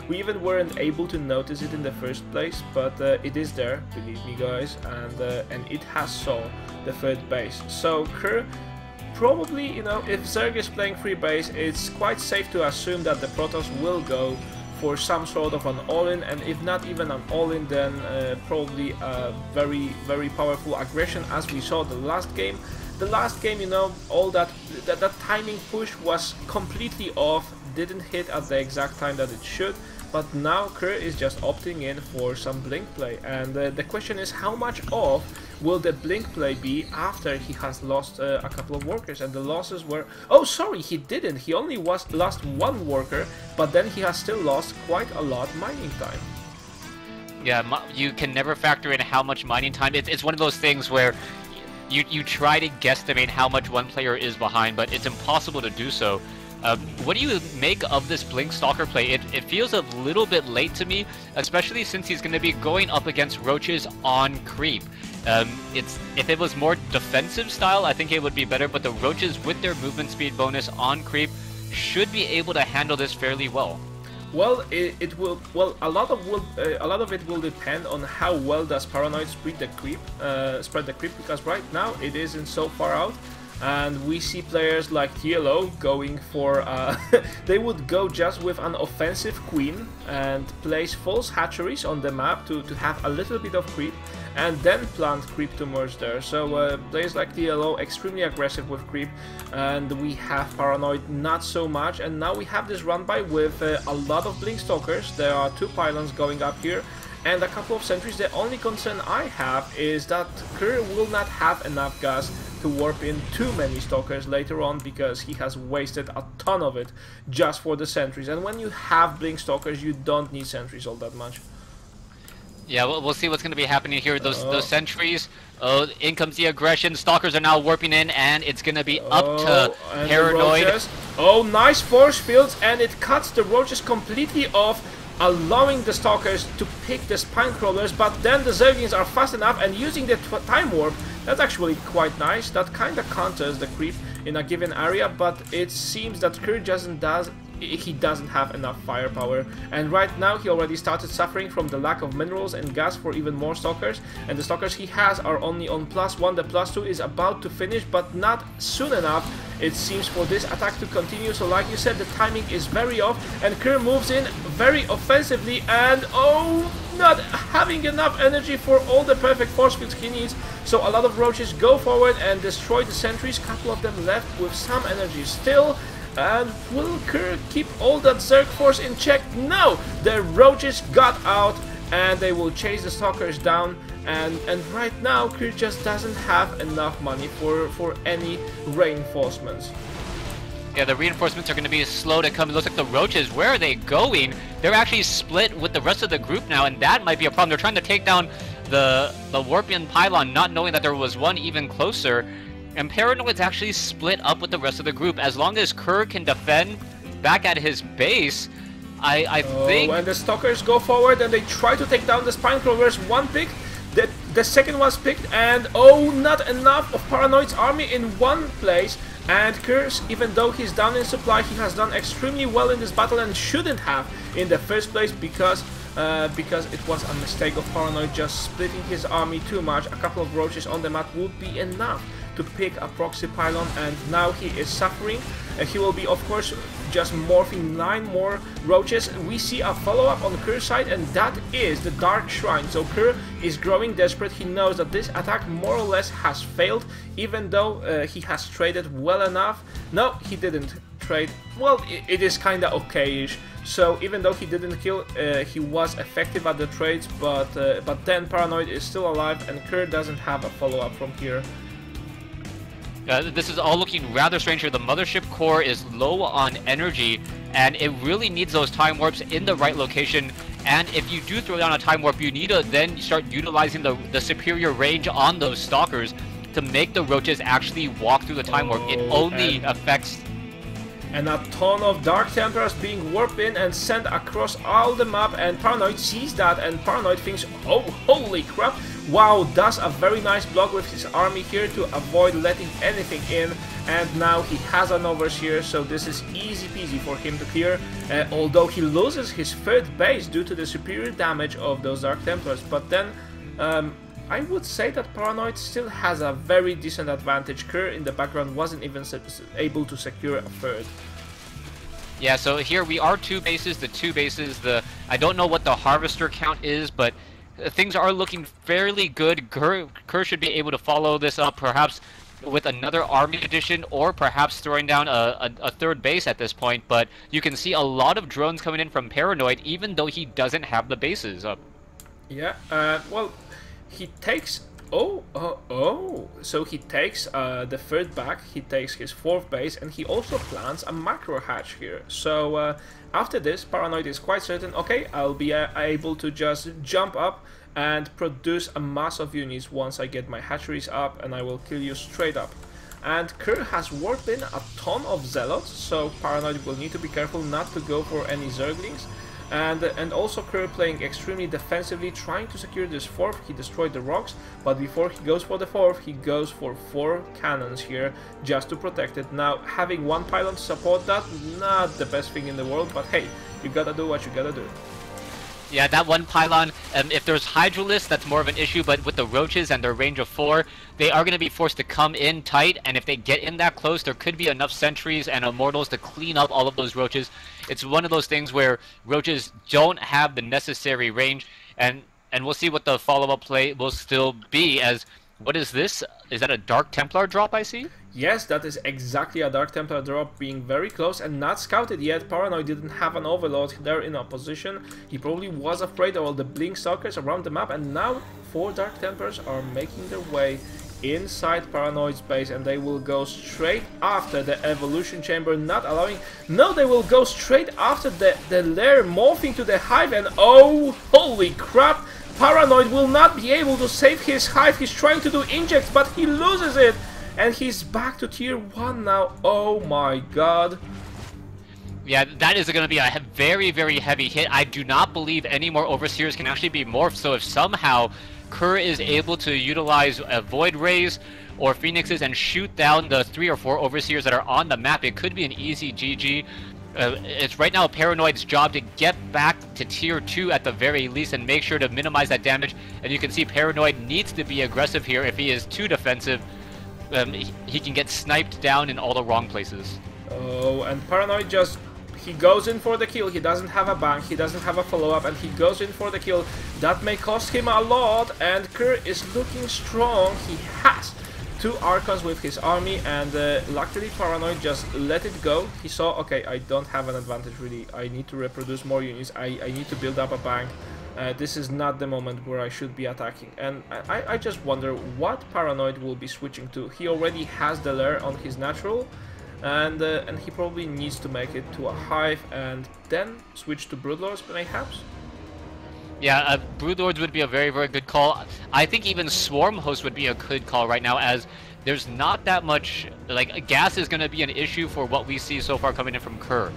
We even weren't able to notice it in the first place, but it is there, believe me, guys, and it has saw the third base. So Kerr probably, you know, if Zerg is playing free base, it's quite safe to assume that the Protoss will go for some sort of an all-in, and if not even an all-in, then probably a very powerful aggression, as we saw the last game. The last game, you know, all that timing push was completely off, didn't hit at the exact time that it should. But now Kerr is just opting in for some blink play, and the question is, how much off will the blink play be after he has lost a couple of workers? And the losses were... Oh, sorry, he didn't. He only lost one worker, but then he has still lost quite a lot mining time. Yeah, you can never factor in how much mining time. It's one of those things where you try to guesstimate how much one player is behind, but it's impossible to do so. What do you make of this Blink Stalker play? It feels a little bit late to me, especially since he's going to be going up against roaches on creep. If it was more defensive style, I think it would be better, but the roaches with their movement speed bonus on creep should be able to handle this fairly well. Well, it will. Well, a lot of it will depend on how well does Paran0id spread the creep, because right now it isn't so far out. And we see players like TLO going for, they would go just with an offensive queen and place false hatcheries on the map to have a little bit of creep, and then plant creep to merge there. So players like TLO extremely aggressive with creep, and we have Paran0id not so much. And now we have this run by with a lot of blink stalkers. There are 2 pylons going up here and a couple of sentries. The only concern I have is that Kerr will not have enough gas to warp in too many stalkers later on, because he has wasted a ton of it just for the sentries. And when you have blink stalkers, you don't need sentries all that much. Yeah, we'll see what's going to be happening here. Those sentries. Oh, in comes the aggression. Stalkers are now warping in, and it's going to be up to Paran0id. Oh, nice force fields, and it cuts the roaches completely off, allowing the stalkers to pick the spine crawlers. But then the Zerglings are fast enough, and using the time warp, that's actually quite nice. That kind of counters the creep in a given area, but it seems that Kerr he doesn't have enough firepower, and right now he already started suffering from the lack of minerals and gas for even more stalkers, and the stalkers he has are only on +1. The +2 is about to finish, but not soon enough, it seems, for this attack to continue. So like you said, the timing is very off, and Kerr moves in very offensively, and oh, not having enough energy for all the perfect force fields he needs. So a lot of roaches go forward and destroy the sentries, couple of them left with some energy still. And will Kerr keep all that Zerg force in check? No! The roaches got out, and they will chase the stalkers down. And right now, Kerr just doesn't have enough money for any reinforcements. Yeah, the reinforcements are going to be slow to come. It looks like the roaches, where are they going? They're actually split with the rest of the group now, and that might be a problem. They're trying to take down the Warpian pylon, not knowing that there was one even closer. And Paran0id's actually split up with the rest of the group. As long as Kerr can defend back at his base, I think... When the stalkers go forward and they try to take down the spine crawlers, one picked, the second was picked, and oh, not enough of Paran0id's army in one place. And Kerr, even though he's down in supply, he has done extremely well in this battle and shouldn't have in the first place, because it was a mistake of Paran0id just splitting his army too much. A couple of roaches on the map would be enough to pick a proxy pylon, and now he is suffering. He will be, of course, just morphing 9 more roaches. We see a follow-up on Kerr's side, and that is the Dark Shrine. So Kerr is growing desperate. He knows that this attack more or less has failed, even though he has traded well enough. No, he didn't trade. Well, it is kind of okay-ish. So even though he didn't kill, he was effective at the trades, but then Paran0id is still alive, and Kerr doesn't have a follow-up from here. This is all looking rather strange here. The mothership core is low on energy, and it really needs those time warps in the right location. And if you do throw down a time warp, you need to then start utilizing the superior range on those stalkers to make the roaches actually walk through the time warp. It only affects... And a ton of Dark Templars being warped in and sent across all the map, and Paran0id sees that, and Paran0id thinks, oh, holy crap, Wow, does a very nice block with his army here to avoid letting anything in. And now he has an overseer, so this is easy peasy for him to clear. Although he loses his third base due to the superior damage of those Dark Templars. But then I would say that Paran0id still has a very decent advantage. Kerr in the background wasn't even able to secure a third. Yeah, so here we are two bases, I don't know what the harvester count is, but things are looking fairly good. Kerr should be able to follow this up, perhaps with another army addition, or perhaps throwing down a third base at this point, but you can see a lot of drones coming in from Paran0id, even though he doesn't have the bases up. Yeah, well, he takes... So he takes the third back, he takes his fourth base, and he also plants a macro hatch here. So after this, Paran0id is quite certain, okay, I'll be able to just jump up and produce a mass of units once I get my hatcheries up, and I will kill you straight up. And Kerr has warped in a ton of zealots, so Paran0id will need to be careful not to go for any zerglings. And also Kerr playing extremely defensively, trying to secure this fourth. He destroyed the rocks, but before he goes for the fourth, he goes for 4 cannons here just to protect it. Now, having one pylon to support that, not the best thing in the world, but hey, you gotta do what you gotta do. Yeah, that one pylon, if there's Hydralisks, that's more of an issue, but with the roaches and their range of 4, they are going to be forced to come in tight, and if they get in that close, there could be enough sentries and immortals to clean up all of those roaches. It's one of those things where roaches don't have the necessary range, and we'll see what the follow-up play will still be, as, what is this? Is that a Dark Templar drop I see? Yes, that is exactly a Dark Templar drop, being very close and not scouted yet. Paran0id didn't have an overload there in opposition. He probably was afraid of all the blink stalkers around the map, and now 4 Dark Templars are making their way inside Paran0id's base, and they will go straight after the evolution chamber, not allowing... No, they will go straight after the lair morphing to the hive, and oh, holy crap! Paran0id will not be able to save his hive. He's trying to do injects, but he loses it. And he's back to tier 1 now. Oh my god. Yeah, that is going to be a very, very heavy hit. I do not believe any more Overseers can actually be morphed, so if somehow Kerr is able to utilize Void Rays or Phoenixes and shoot down the 3 or 4 Overseers that are on the map, it could be an easy GG. It's right now Paran0id's job to get back to tier 2 at the very least and make sure to minimize that damage. And you can see Paran0id needs to be aggressive here. If he is too defensive, he can get sniped down in all the wrong places. Oh, and Paran0id just... He goes in for the kill. He doesn't have a bank, he doesn't have a follow-up, and he goes in for the kill. That may cost him a lot, and Kerr is looking strong. He has 2 Archons with his army, and luckily Paran0id just let it go. He saw, okay, I don't have an advantage really. I need to reproduce more units. I need to build up a bank. This is not the moment where I should be attacking, and I just wonder what Paran0id will be switching to. He already has the lair on his natural, and he probably needs to make it to a hive and then switch to Broodlords perhaps. Yeah, Broodlords would be a very, very good call. I think even Swarm Host would be a good call right now, as there's not that much, like, gas is going to be an issue for what we see so far coming in from Kerr.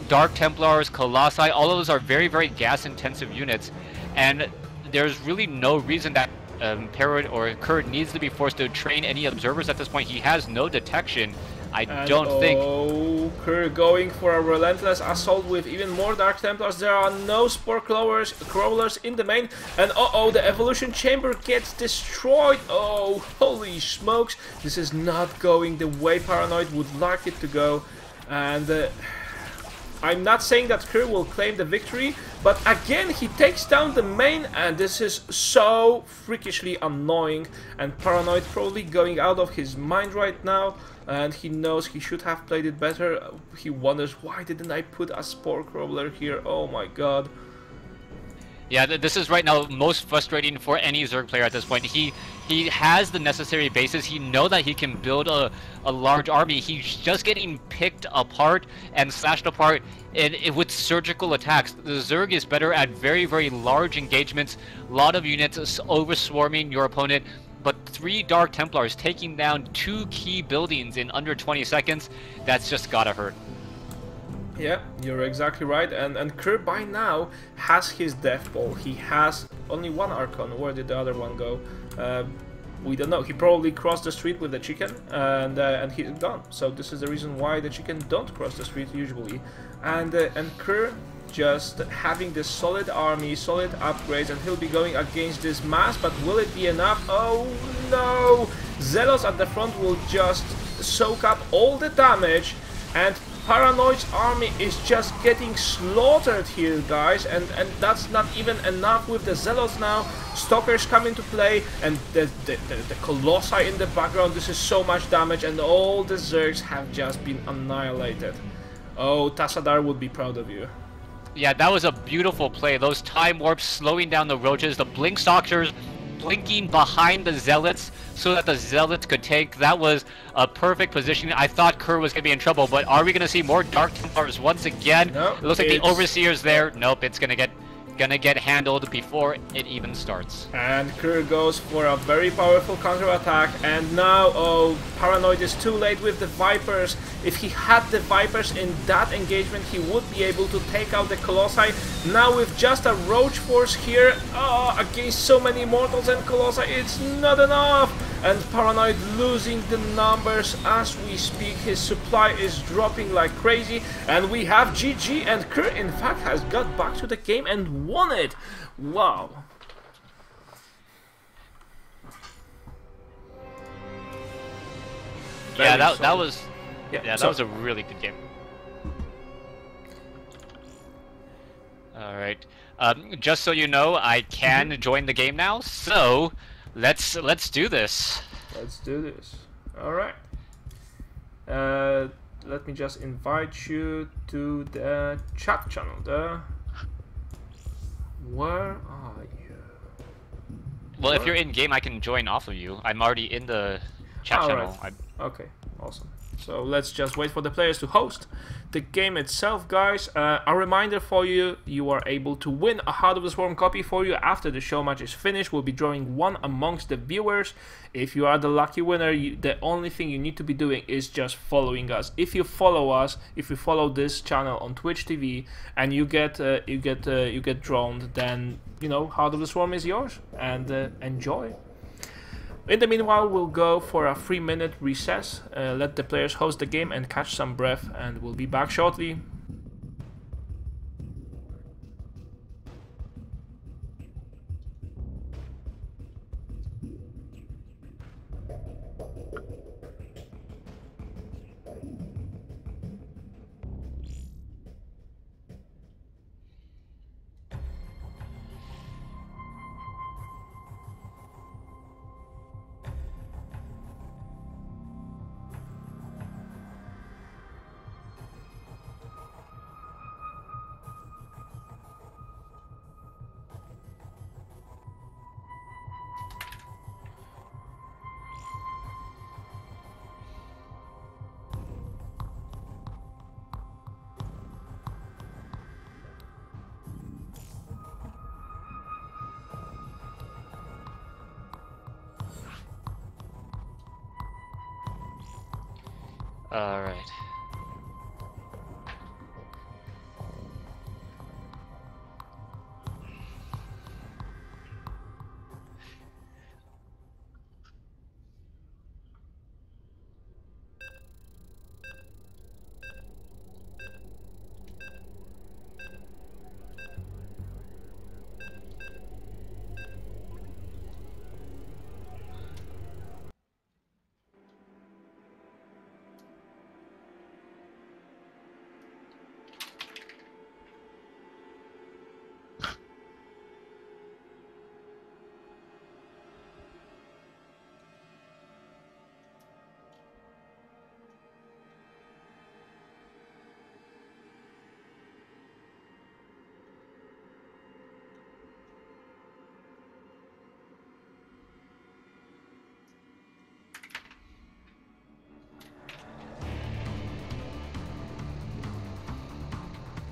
Dark Templars, Colossi, all of those are very, very gas-intensive units, and there's really no reason that Paran0id or Kerr needs to be forced to train any observers at this point. He has no detection. I don't think... Oh, Kerr going for a relentless assault with even more Dark Templars. There are no Spore Crawlers in the main, and uh-oh, the Evolution Chamber gets destroyed. Oh, holy smokes. This is not going the way Paran0id would like it to go, and... I'm not saying that Kerr will claim the victory, but again he takes down the main, and this is so freakishly annoying, and Paran0id probably going out of his mind right now, and he knows he should have played it better. He wonders, why didn't I put a Spore Crawler here? Oh my god. Yeah, this is right now most frustrating for any Zerg player at this point. He has the necessary bases. He knows that he can build a large army. He's just getting picked apart and slashed apart with surgical attacks. The Zerg is better at very, very large engagements. A lot of units over-swarming your opponent. But 3 Dark Templars taking down 2 key buildings in under 20 seconds, that's just gotta hurt. Yeah, you're exactly right, and Kerr by now has his death ball. He has only one Archon. Where did the other one go? We don't know. He probably crossed the street with the chicken, and he's gone. So this is the reason why the chicken don't cross the street usually. And Kerr just having this solid army, solid upgrades, and he'll be going against this mass. But will it be enough? Oh no! Zealots at the front will just soak up all the damage, and Paran0id's army is just getting slaughtered here, guys, and that's not even enough with the Zealots now. Stalkers come into play, and the Colossi in the background. This is so much damage, and all the Zergs have just been annihilated. Oh, Tassadar would be proud of you. Yeah, that was a beautiful play. Those time warps slowing down the roaches, the blink stalkers blinking behind the Zealots so that the Zealots could take. That was a perfect position. I thought Kerr was going to be in trouble, but are we going to see more Dark Templars once again? No, it looks like the Overseer's there. Nope, it's going to get handled before it even starts. And Kerr goes for a very powerful counter-attack, and now, oh, Paran0id is too late with the Vipers. If he had the Vipers in that engagement, he would be able to take out the Colossi. Now with just a Roach Force here, against so many Mortals and Colossi, it's not enough! And Paran0id losing the numbers as we speak. His supply is dropping like crazy, and we have GG, and Kerr in fact has got back to the game and won it. Wow. Yeah, that was that so was a really good game. All right. Just so you know, I can join the game now. So let's do this. Let's do this. All right. Let me just invite you to the chat channel. Where are you? Well, if you're in game, I can join off of you. I'm already in the chat channel. Right. Okay, awesome. So let's just wait for the players to host the game itself, guys. A reminder for you, you are able to win a Heart of the Swarm copy for you after the show match is finished. We'll be drawing one amongst the viewers. If you are the lucky winner, the only thing you need to be doing is just following us. If you follow us, if you follow this channel on Twitch TV, and you get drawn, then you know Heart of the Swarm is yours, and enjoy. In the meanwhile, we'll go for a 3-minute recess, let the players host the game and catch some breath, and we'll be back shortly. All right.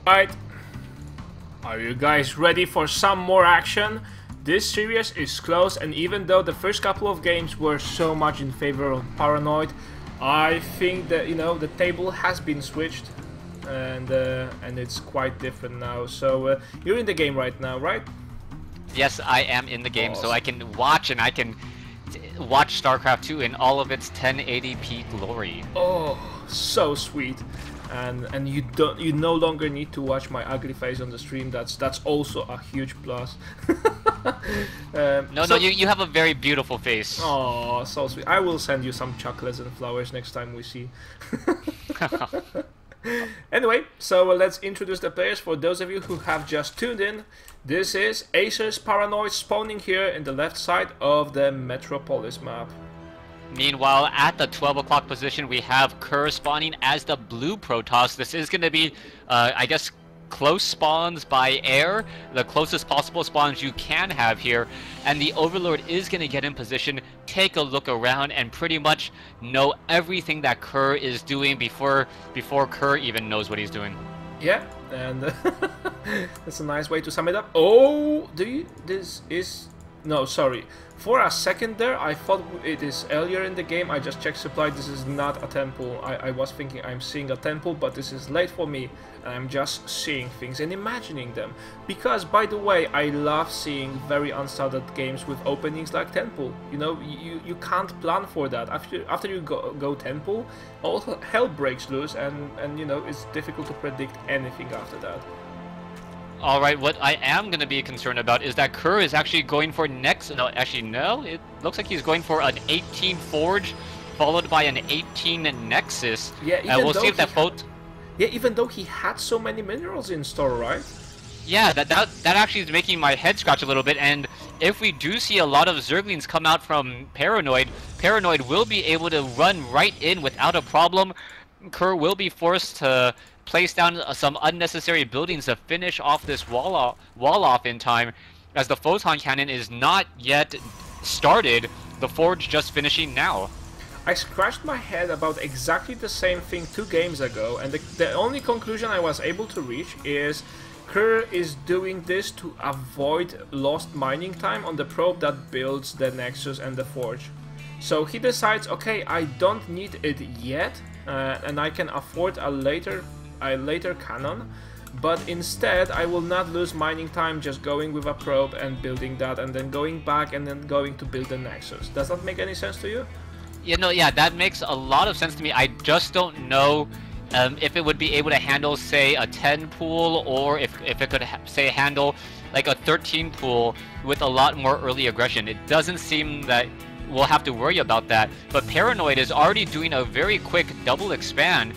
Alright, are you guys ready for some more action? This series is close, and even though the first couple of games were so much in favor of Paran0id, I think that, you know, the table has been switched. and it's quite different now. So you're in the game right now, right? Yes, I am in the game, Awesome. so I can watch and I can watch StarCraft 2 in all of its 1080p glory. Oh, so sweet. And you no longer need to watch my ugly face on the stream. That's also a huge plus. No, you have a very beautiful face. Oh, so sweet. I will send you some chocolates and flowers next time we see. Anyway, so let's introduce the players for those of you who have just tuned in. This is Acer's Paran0id spawning here in the left side of the Metropolis map. Meanwhile, at the 12 o'clock position, we have Kerr spawning as the blue Protoss. This is going to be, I guess, close spawns by air, the closest possible spawns you can have here. And the Overlord is going to get in position, take a look around, and pretty much know everything that Kerr is doing before Kerr even knows what he's doing. Yeah, and that's a nice way to sum it up. Oh, this is... No, sorry. For a second there, I thought it is earlier in the game. I just checked supply. This is not a temple. I was thinking I'm seeing a temple, but this is late for me. And I'm just seeing things and imagining them. Because, by the way, I love seeing very unstarted games with openings like temple. You know, you can't plan for that. After you go temple, all hell breaks loose, and you know, it's difficult to predict anything after that. Alright, what I am going to be concerned about is that Kerr is actually going for next... No, actually, no. It looks like he's going for an 18 Forge, followed by an 18 Nexus. Yeah, we'll see if that both... Yeah, even though he had so many minerals in store, right? Yeah, that actually is making my head scratch a little bit, and if we do see a lot of Zerglings come out from Paran0id, Paran0id will be able to run right in without a problem. Kerr will be forced to place down some unnecessary buildings to finish off this wall off in time, as the photon cannon is not yet started, the forge just finishing now. I scratched my head about exactly the same thing 2 games ago, and the only conclusion I was able to reach is Kerr is doing this to avoid lost mining time on the probe that builds the Nexus and the forge. So he decides, okay, I don't need it yet, and I can afford a later cannon, but instead I will not lose mining time just going with a probe and building that, and then going back and then going to build the Nexus. Does that make any sense to you? You know, yeah, that makes a lot of sense to me. I just don't know if it would be able to handle, say, a 10 pool, or if it could, say, handle like a 13 pool with a lot more early aggression. It doesn't seem that we'll have to worry about that, but Paran0id is already doing a very quick double expand.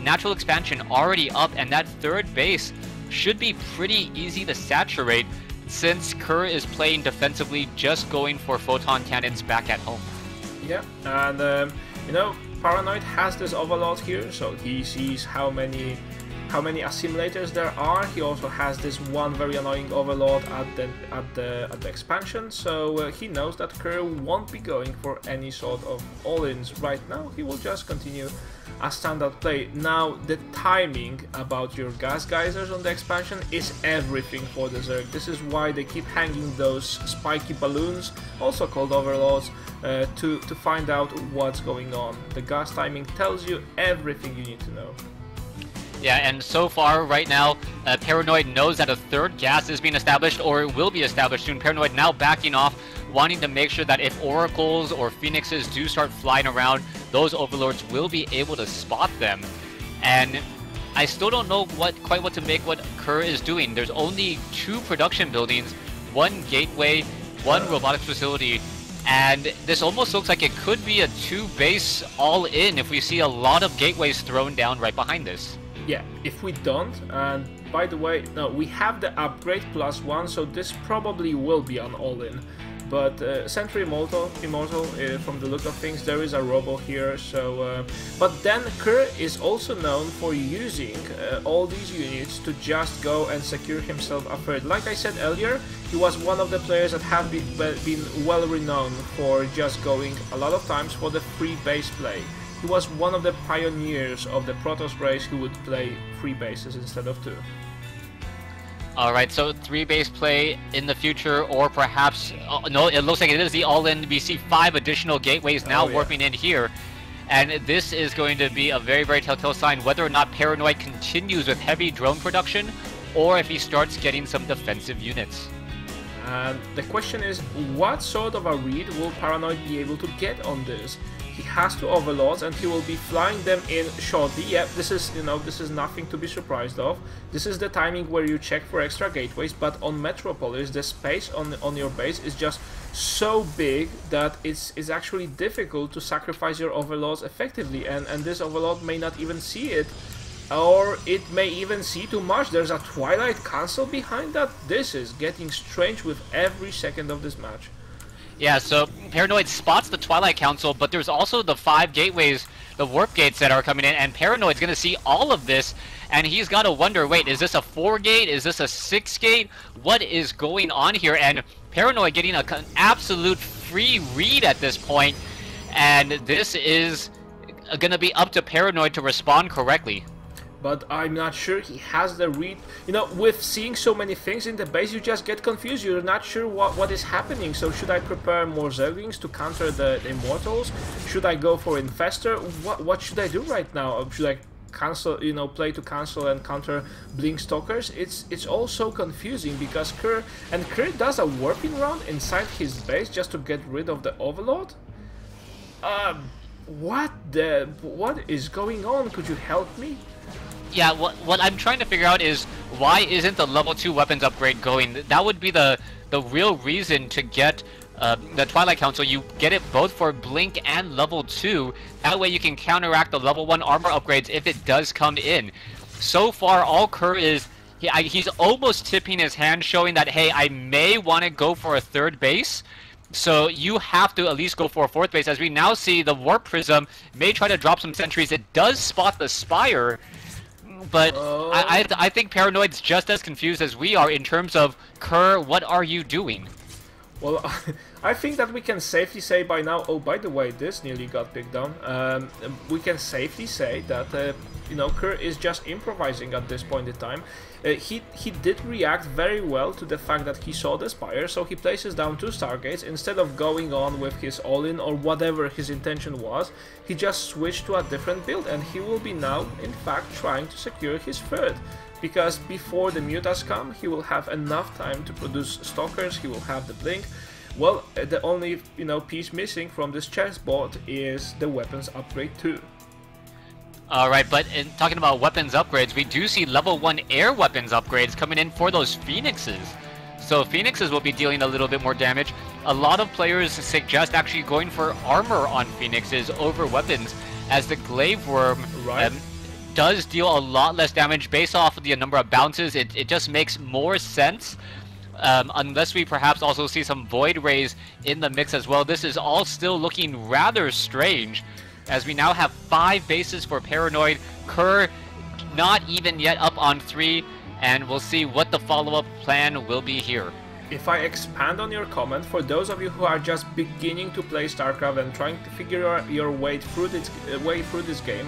Natural expansion already up, and that third base should be pretty easy to saturate since Kerr is playing defensively, just going for photon cannons back at home. Yeah, and you know, Paran0id has this overload here, so he sees how many assimilators there are. He also has this one very annoying overload at the expansion, so he knows that Kerr won't be going for any sort of all-ins right now. He will just continue a standard play. Now, the timing about your gas geysers on the expansion is everything for the Zerg. This is why they keep hanging those spiky balloons, also called overloads, to find out what's going on. The gas timing tells you everything you need to know. Yeah, and so far, right now, Paran0id knows that a third gas is being established, or will be established soon. Paran0id now backing off, wanting to make sure that if oracles or phoenixes do start flying around, those overlords will be able to spot them. And I still don't know quite what to make what Kerr is doing. There's only 2 production buildings, 1 gateway, 1 robotics facility, and this almost looks like it could be a 2-base all-in if we see a lot of gateways thrown down right behind this. Yeah, if we don't, and by the way, no, we have the upgrade +1, so this probably will be an all-in. But Sentry Immortal, from the look of things, there is a robo here, so... but then Kerr is also known for using all these units to just go and secure himself a third. Like I said earlier, he was one of the players that have been well renowned for just going a lot of times for the free base play. He was one of the pioneers of the Protoss race who would play 3 bases instead of 2. Alright, so 3-base play in the future, or perhaps... no, it looks like it is the all-in. We see 5 additional gateways now warping in here. And this is going to be a very, very telltale sign whether or not Paran0id continues with heavy drone production or if he starts getting some defensive units. And the question is, what sort of a read will Paran0id be able to get on this? He has two overlords and he will be flying them in shortly. Yeah, this is, this is nothing to be surprised of. This is the timing where you check for extra gateways, but on Metropolis the space on your base is just so big that it's actually difficult to sacrifice your overlords effectively, and this overlord may not even see it, or it may even see too much. There's a Twilight Council behind that. This is getting strange with every second of this match. Yeah, so Paran0id spots the Twilight Council, but there's also the 5 gateways, the warp gates that are coming in, and Paran0id's going to see all of this, and he's got to wonder, wait, is this a 4 gate? Is this a 6 gate? What is going on here? And Paran0id getting an absolute free read at this point, and this is going to be up to Paran0id to respond correctly. But I'm not sure he has the read. With seeing so many things in the base, you just get confused. You're not sure what is happening. So should I prepare more Zerglings to counter the Immortals? Should I go for Infestor? What should I do right now? Should I cancel, play to cancel and counter Blink Stalkers? It's all so confusing because Kerr does a warping round inside his base just to get rid of the Overlord. What is going on? Could you help me? Yeah, what I'm trying to figure out is why isn't the level 2 weapons upgrade going? That would be the real reason to get the Twilight Council. You get it both for Blink and level 2. That way you can counteract the level 1 armor upgrades if it does come in. So far, all Kerr is, he's almost tipping his hand, showing that, hey, I may want to go for a 3rd base. So you have to at least go for a 4th base. As we now see, the Warp Prism may try to drop some sentries. It does spot the Spire. But I think Paran0id's just as confused as we are in terms of, Kerr, what are you doing? Well, I think that we can safely say by now, oh, by the way, this nearly got picked down. We can safely say that, Kerr is just improvising at this point in time. He did react very well to the fact that he saw the Spire, so he places down 2 Stargates. Instead of going on with his all-in or whatever his intention was, he just switched to a different build, and he will be now, in fact, trying to secure his 3rd. Because before the Mutas come, he will have enough time to produce Stalkers, he will have the Blink. Well, the only, piece missing from this chessboard is the weapons upgrade too. Alright, but in talking about weapons upgrades, we do see level 1 air weapons upgrades coming in for those Phoenixes. So Phoenixes will be dealing a little bit more damage. A lot of players suggest actually going for armor on Phoenixes over weapons, as the Glaive Worm does deal a lot less damage based off of the number of bounces. It just makes more sense. Unless we perhaps also see some Void Rays in the mix as well. This is all still looking rather strange, as we now have 5 bases for Paran0id. Kerr not even yet up on 3, and we'll see what the follow-up plan will be here. If I expand on your comment, for those of you who are just beginning to play StarCraft and trying to figure your way through this game,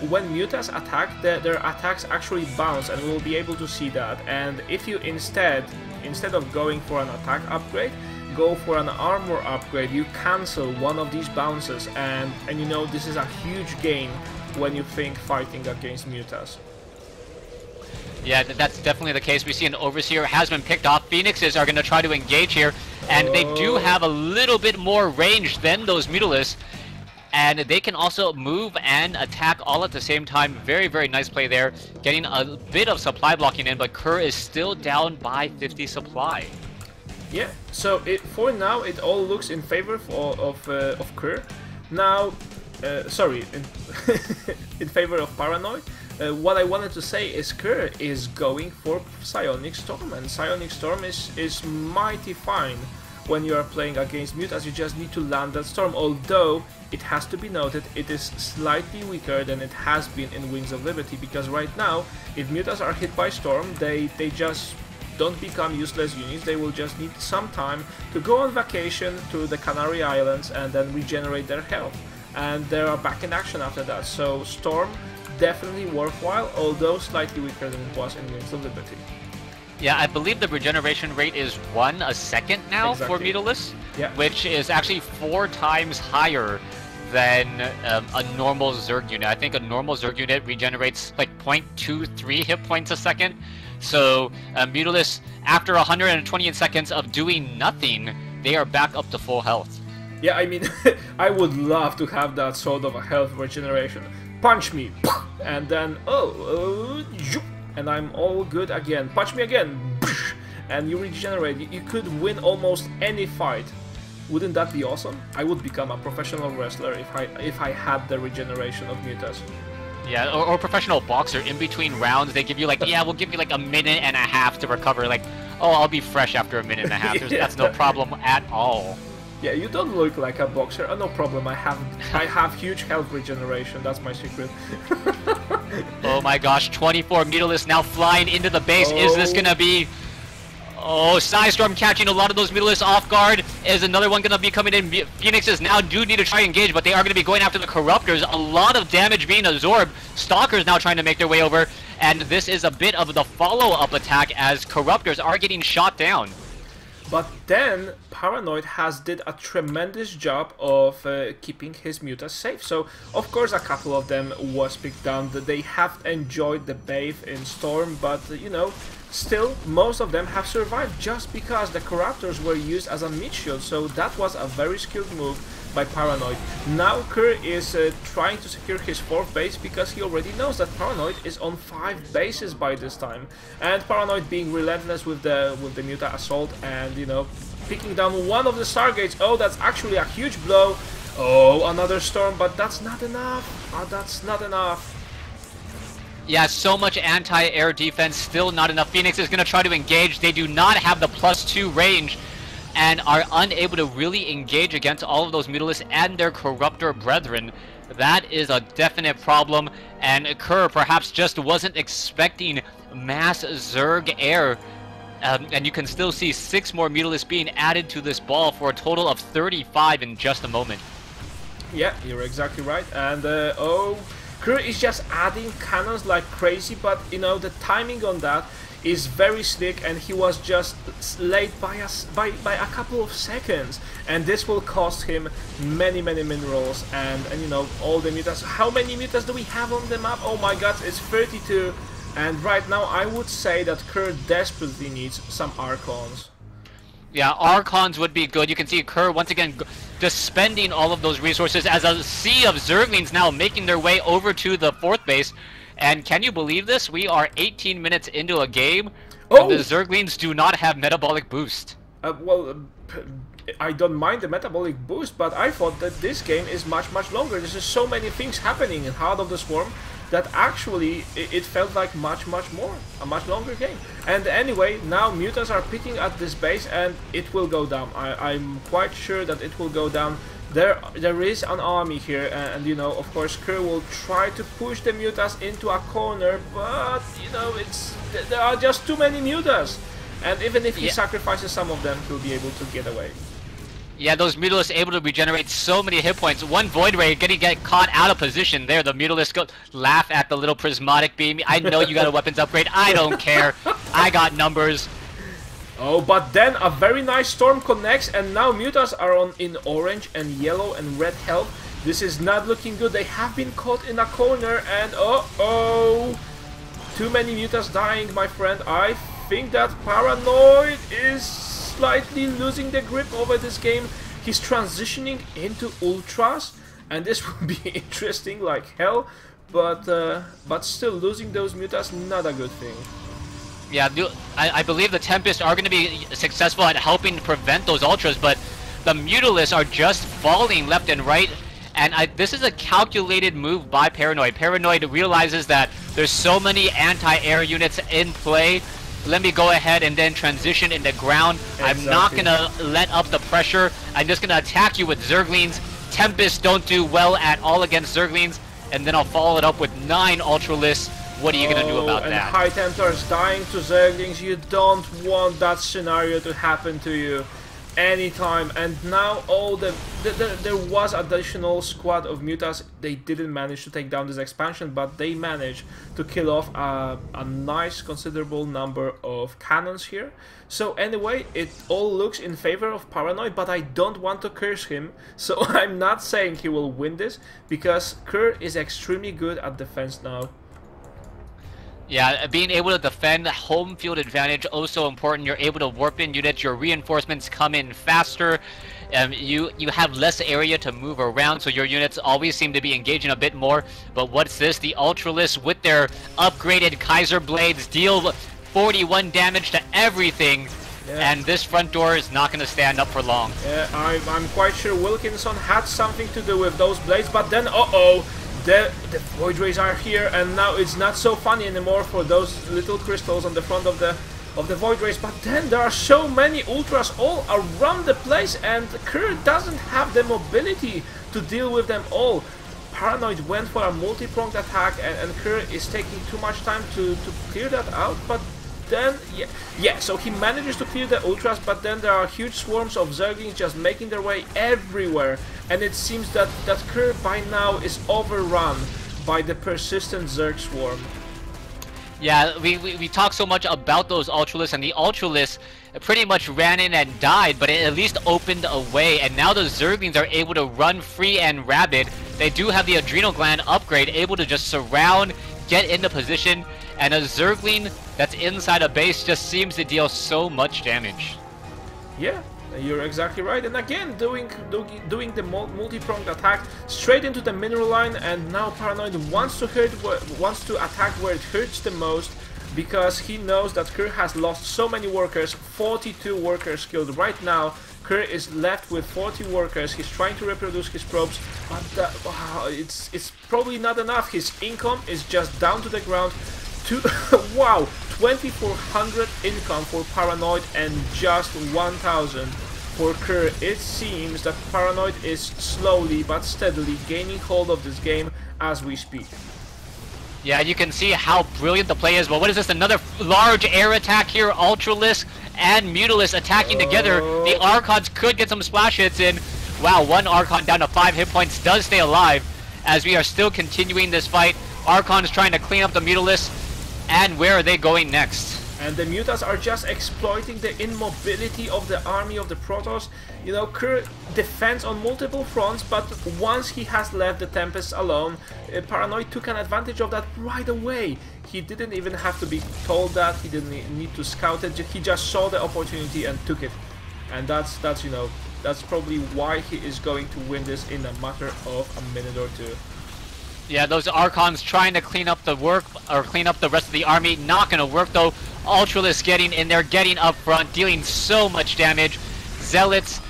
when Mutas attack, their attacks actually bounce, and we'll be able to see that. And if you instead of going for an attack upgrade, go for an armor upgrade, you cancel one of these bounces, and this is a huge gain when you think fighting against Mutas. Yeah, that's definitely the case. We see an Overseer has been picked off. Phoenixes are going to try to engage here, and they do have a little bit more range than those Mutalisks, and they can also move and attack all at the same time. Very, very nice play there, getting a bit of supply blocking in, but Kerr is still down by 50 supply. Yeah, so for now it all looks in favor of Kerr. Now, sorry, in favor of Paran0id. What I wanted to say is Kerr is going for Psionic Storm, and Psionic Storm is mighty fine when you are playing against Mutas. You just need to land that Storm, although it has to be noted it is slightly weaker than it has been in Wings of Liberty, because right now, if Mutas are hit by Storm, they just don't become useless units. They will just need some time to go on vacation to the Canary Islands and then regenerate their health, and they are back in action after that. So Storm, definitely worthwhile, although slightly weaker than it was in Wings of Liberty. Yeah, I believe the regeneration rate is 1 a second now for Mutalisks, which is actually 4 times higher than a normal Zerg unit. I think a normal Zerg unit regenerates like 0.23 hit points a second. So Mutalisk, after 120 seconds of doing nothing, they are back up to full health. Yeah, I mean, I would love to have that sort of a health regeneration. Punch me, and then, and I'm all good again. Punch me again, and you regenerate. You could win almost any fight. Wouldn't that be awesome? I would become a professional wrestler if I had the regeneration of Mutas. Yeah, or professional boxer. In between rounds, they give you like, yeah, we'll give you like a minute and a half to recover. Like, oh, I'll be fresh after a minute and a half. That's no problem at all. Yeah, you don't look like a boxer. Oh, no problem. I have huge health regeneration. That's my secret. Oh my gosh, 24 Mutalisks now flying into the base. Oh. Is this gonna be... Oh, Psystorm catching a lot of those Mutalisks off guard. Is another one gonna be coming in? Phoenixes now do need to try and engage, but they are gonna be going after the Corruptors. A lot of damage being absorbed. Stalkers now trying to make their way over. And this is a bit of the follow-up attack as Corruptors are getting shot down. But then Paran0id has did a tremendous job of keeping his Mutas safe. So of course a couple of them was picked down. They have enjoyed the bathe in Storm, but you know, still most of them have survived just because the Corruptors were used as a mid shield. So that was a very skilled move by Paran0id. Now Kerr is trying to secure his 4th base because he already knows that Paran0id is on 5 bases by this time, and Paran0id being relentless with the Muta assault and, you know, picking down one of the Stargates. Oh, that's actually a huge blow. Oh, another Storm, but that's not enough. That's not enough. Yeah, so much anti-air defense, still not enough. Phoenix is going to try to engage. They do not have the +2 range and are unable to really engage against all of those Mutalisks and their Corruptor brethren. That is a definite problem, and Kerr perhaps just wasn't expecting mass Zerg air. And you can still see 6 more Mutalisks being added to this ball for a total of 35 in just a moment. Yeah, you're exactly right. And oh, Kerr is just adding cannons like crazy, but you know, the timing on that is very slick, and he was just late by a couple of seconds, and this will cost him many minerals and you know, all the Mutas. How many Mutas do we have on the map? Oh my god, it's 32, and right now I would say that Kerr desperately needs some Archons. Yeah, Archons would be good. You can see Kerr once again just spending all of those resources as a sea of Zerglings now making their way over to the 4th base. And can you believe this? We are 18 minutes into a game, and the Zerglings do not have metabolic boost. I don't mind the metabolic boost, but I thought that this game is much longer. There's just so many things happening in Heart of the Swarm that actually it felt like much more, a much longer game. And anyway, now Mutas are picking at this base, and it will go down. I'm quite sure that it will go down. There is an army here, and you know, of course, Kerr will try to push the Mutas into a corner, but you know, there are just too many Mutas, and even if he sacrifices some of them, he'll be able to get away. Yeah, those Mutalisks able to regenerate so many hit points. One Void Ray get caught out of position there. The Mutalisks go laugh at the little prismatic beam. I know you got a weapons upgrade. I don't care. I got numbers. Oh, but then a very nice Storm connects, and now Mutas are in orange and yellow and red health. This is not looking good. They have been caught in a corner, and oh, too many Mutas dying, my friend. I think that Paran0id is slightly losing the grip over this game. He's transitioning into Ultras, and this will be interesting like hell, but still losing those Mutas, not a good thing. Yeah, I believe the Tempest are going to be successful at helping prevent those Ultras, but the Mutalisks are just falling left and right, and this is a calculated move by Paran0id. Paran0id realizes that there's so many anti-air units in play. Let me go ahead and then transition into ground. Exactly. I'm not going to let up the pressure. I'm just going to attack you with Zerglings. Tempests don't do well at all against Zerglings, and then I'll follow it up with 9 Ultralisks. What are you going to do about that? High Templars dying to Zerglings. You don't want that scenario to happen to you. anytime. And now all there was additional squad of mutas. They didn't manage to take down this expansion, but they managed to kill off a nice considerable number of cannons here. So anyway, it all looks in favor of Paran0id, but I don't want to curse him, so I'm not saying he will win this, because Kerr is extremely good at defense now. Yeah, being able to defend home field advantage also important. You're able to warp in units, your reinforcements come in faster. You have less area to move around, so your units always seem to be engaging a bit more. But what's this? The Ultralists with their upgraded Kaiser Blades deal 41 damage to everything. Yeah. And this front door is not going to stand up for long. Yeah, I'm quite sure Wilkinson had something to do with those blades, but then, uh-oh! The Void Rays are here, and now it's not so funny anymore for those little crystals on the front of the Void Rays. But then there are so many Ultras all around the place, and Kerr doesn't have the mobility to deal with them all. Paran0id went for a multi-pronged attack, and Kerr is taking too much time to clear that out. But then, yeah, so he manages to clear the Ultras, but then there are huge swarms of Zerglings just making their way everywhere. And it seems that Kerr by now is overrun by the persistent Zerg swarm. Yeah, we talk so much about those Ultralists, and the Ultralists pretty much ran in and died, but it at least opened a way, and now the Zerglings are able to run free and rabid. They do have the Adrenal Gland upgrade, able to just surround, get into position, and a Zergling that's inside a base just seems to deal so much damage. Yeah. You're exactly right, and again doing the multi-pronged attack straight into the mineral line, and now Paran0id wants to attack where it hurts the most, because he knows that Kerr has lost so many workers, 42 workers killed right now. Kerr is left with 40 workers. He's trying to reproduce his probes, but it's probably not enough. His income is just down to the ground. Wow, 2,400 income for Paran0id and just 1,000 for Kerr. It seems that Paran0id is slowly but steadily gaining hold of this game as we speak. Yeah, you can see how brilliant the play is. But what is this? Another large air attack here. Ultralisk and Mutalisk attacking together. The Archons could get some splash hits in. Wow, one Archon down to 5 hit points does stay alive as we are still continuing this fight. Archon is trying to clean up the Mutalisk. And where are they going next? And the Mutas are just exploiting the immobility of the army of the Protoss. You know, Kerr defends on multiple fronts, but once he has left the Tempest alone, Paran0id took an advantage of that right away. He didn't even have to be told that, he didn't need to scout it, he just saw the opportunity and took it. And that's you know, that's probably why he is going to win this in a matter of a minute or two. Yeah, those Archons trying to clean up the work, or clean up the rest of the army. Not going to work though. Ultralisk getting in there, getting up front, dealing so much damage. Zealots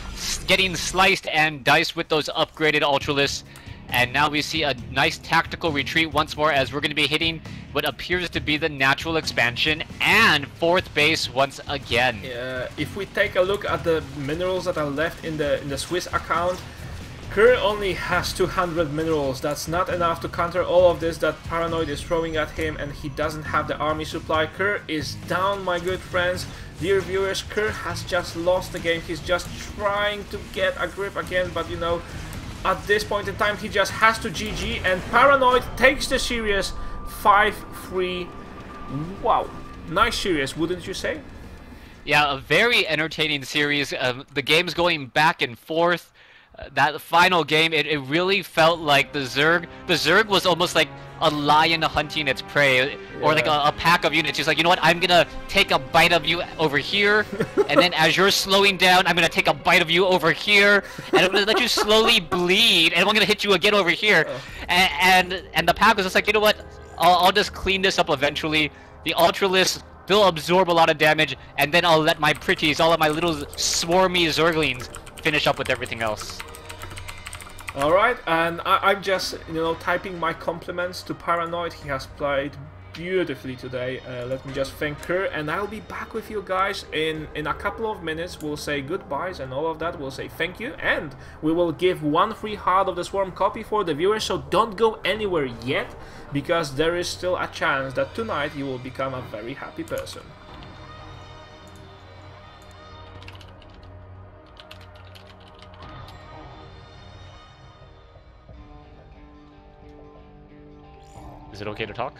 getting sliced and diced with those upgraded Ultralisks. And now we see a nice tactical retreat once more as we're going to be hitting what appears to be the natural expansion and 4th base once again. If we take a look at the minerals that are left in the Swiss account, Kerr only has 200 minerals. That's not enough to counter all of this that Paran0id is throwing at him, and he doesn't have the army supply. Kerr is down, my good friends. Dear viewers, Kerr has just lost the game. He's just trying to get a grip again, but you know, at this point in time, he just has to GG, and Paran0id takes the series 5-3. Wow, nice series, wouldn't you say? Yeah, a very entertaining series. The game's going back and forth. That final game, it really felt like the Zerg was almost like a lion hunting its prey, or like a pack of units. He's like, you know what, I'm gonna take a bite of you over here, and then as you're slowing down, I'm gonna take a bite of you over here, and I'm gonna let you slowly bleed, and I'm gonna hit you again over here. And the pack was just like, you know what, I'll just clean this up eventually. The Ultralists, they'll absorb a lot of damage, and then I'll let my pretties, all of my little swarmy Zerglings finish up with everything else. Alright, and I'm just, you know, typing my compliments to Paran0id. He has played beautifully today. Let me just thank Kerr, and I'll be back with you guys in a couple of minutes. We'll say goodbyes and all of that. We'll say thank you, and we will give one free Heart of the Swarm copy for the viewers, so don't go anywhere yet, because there is still a chance that tonight you will become a very happy person. Is it okay to talk?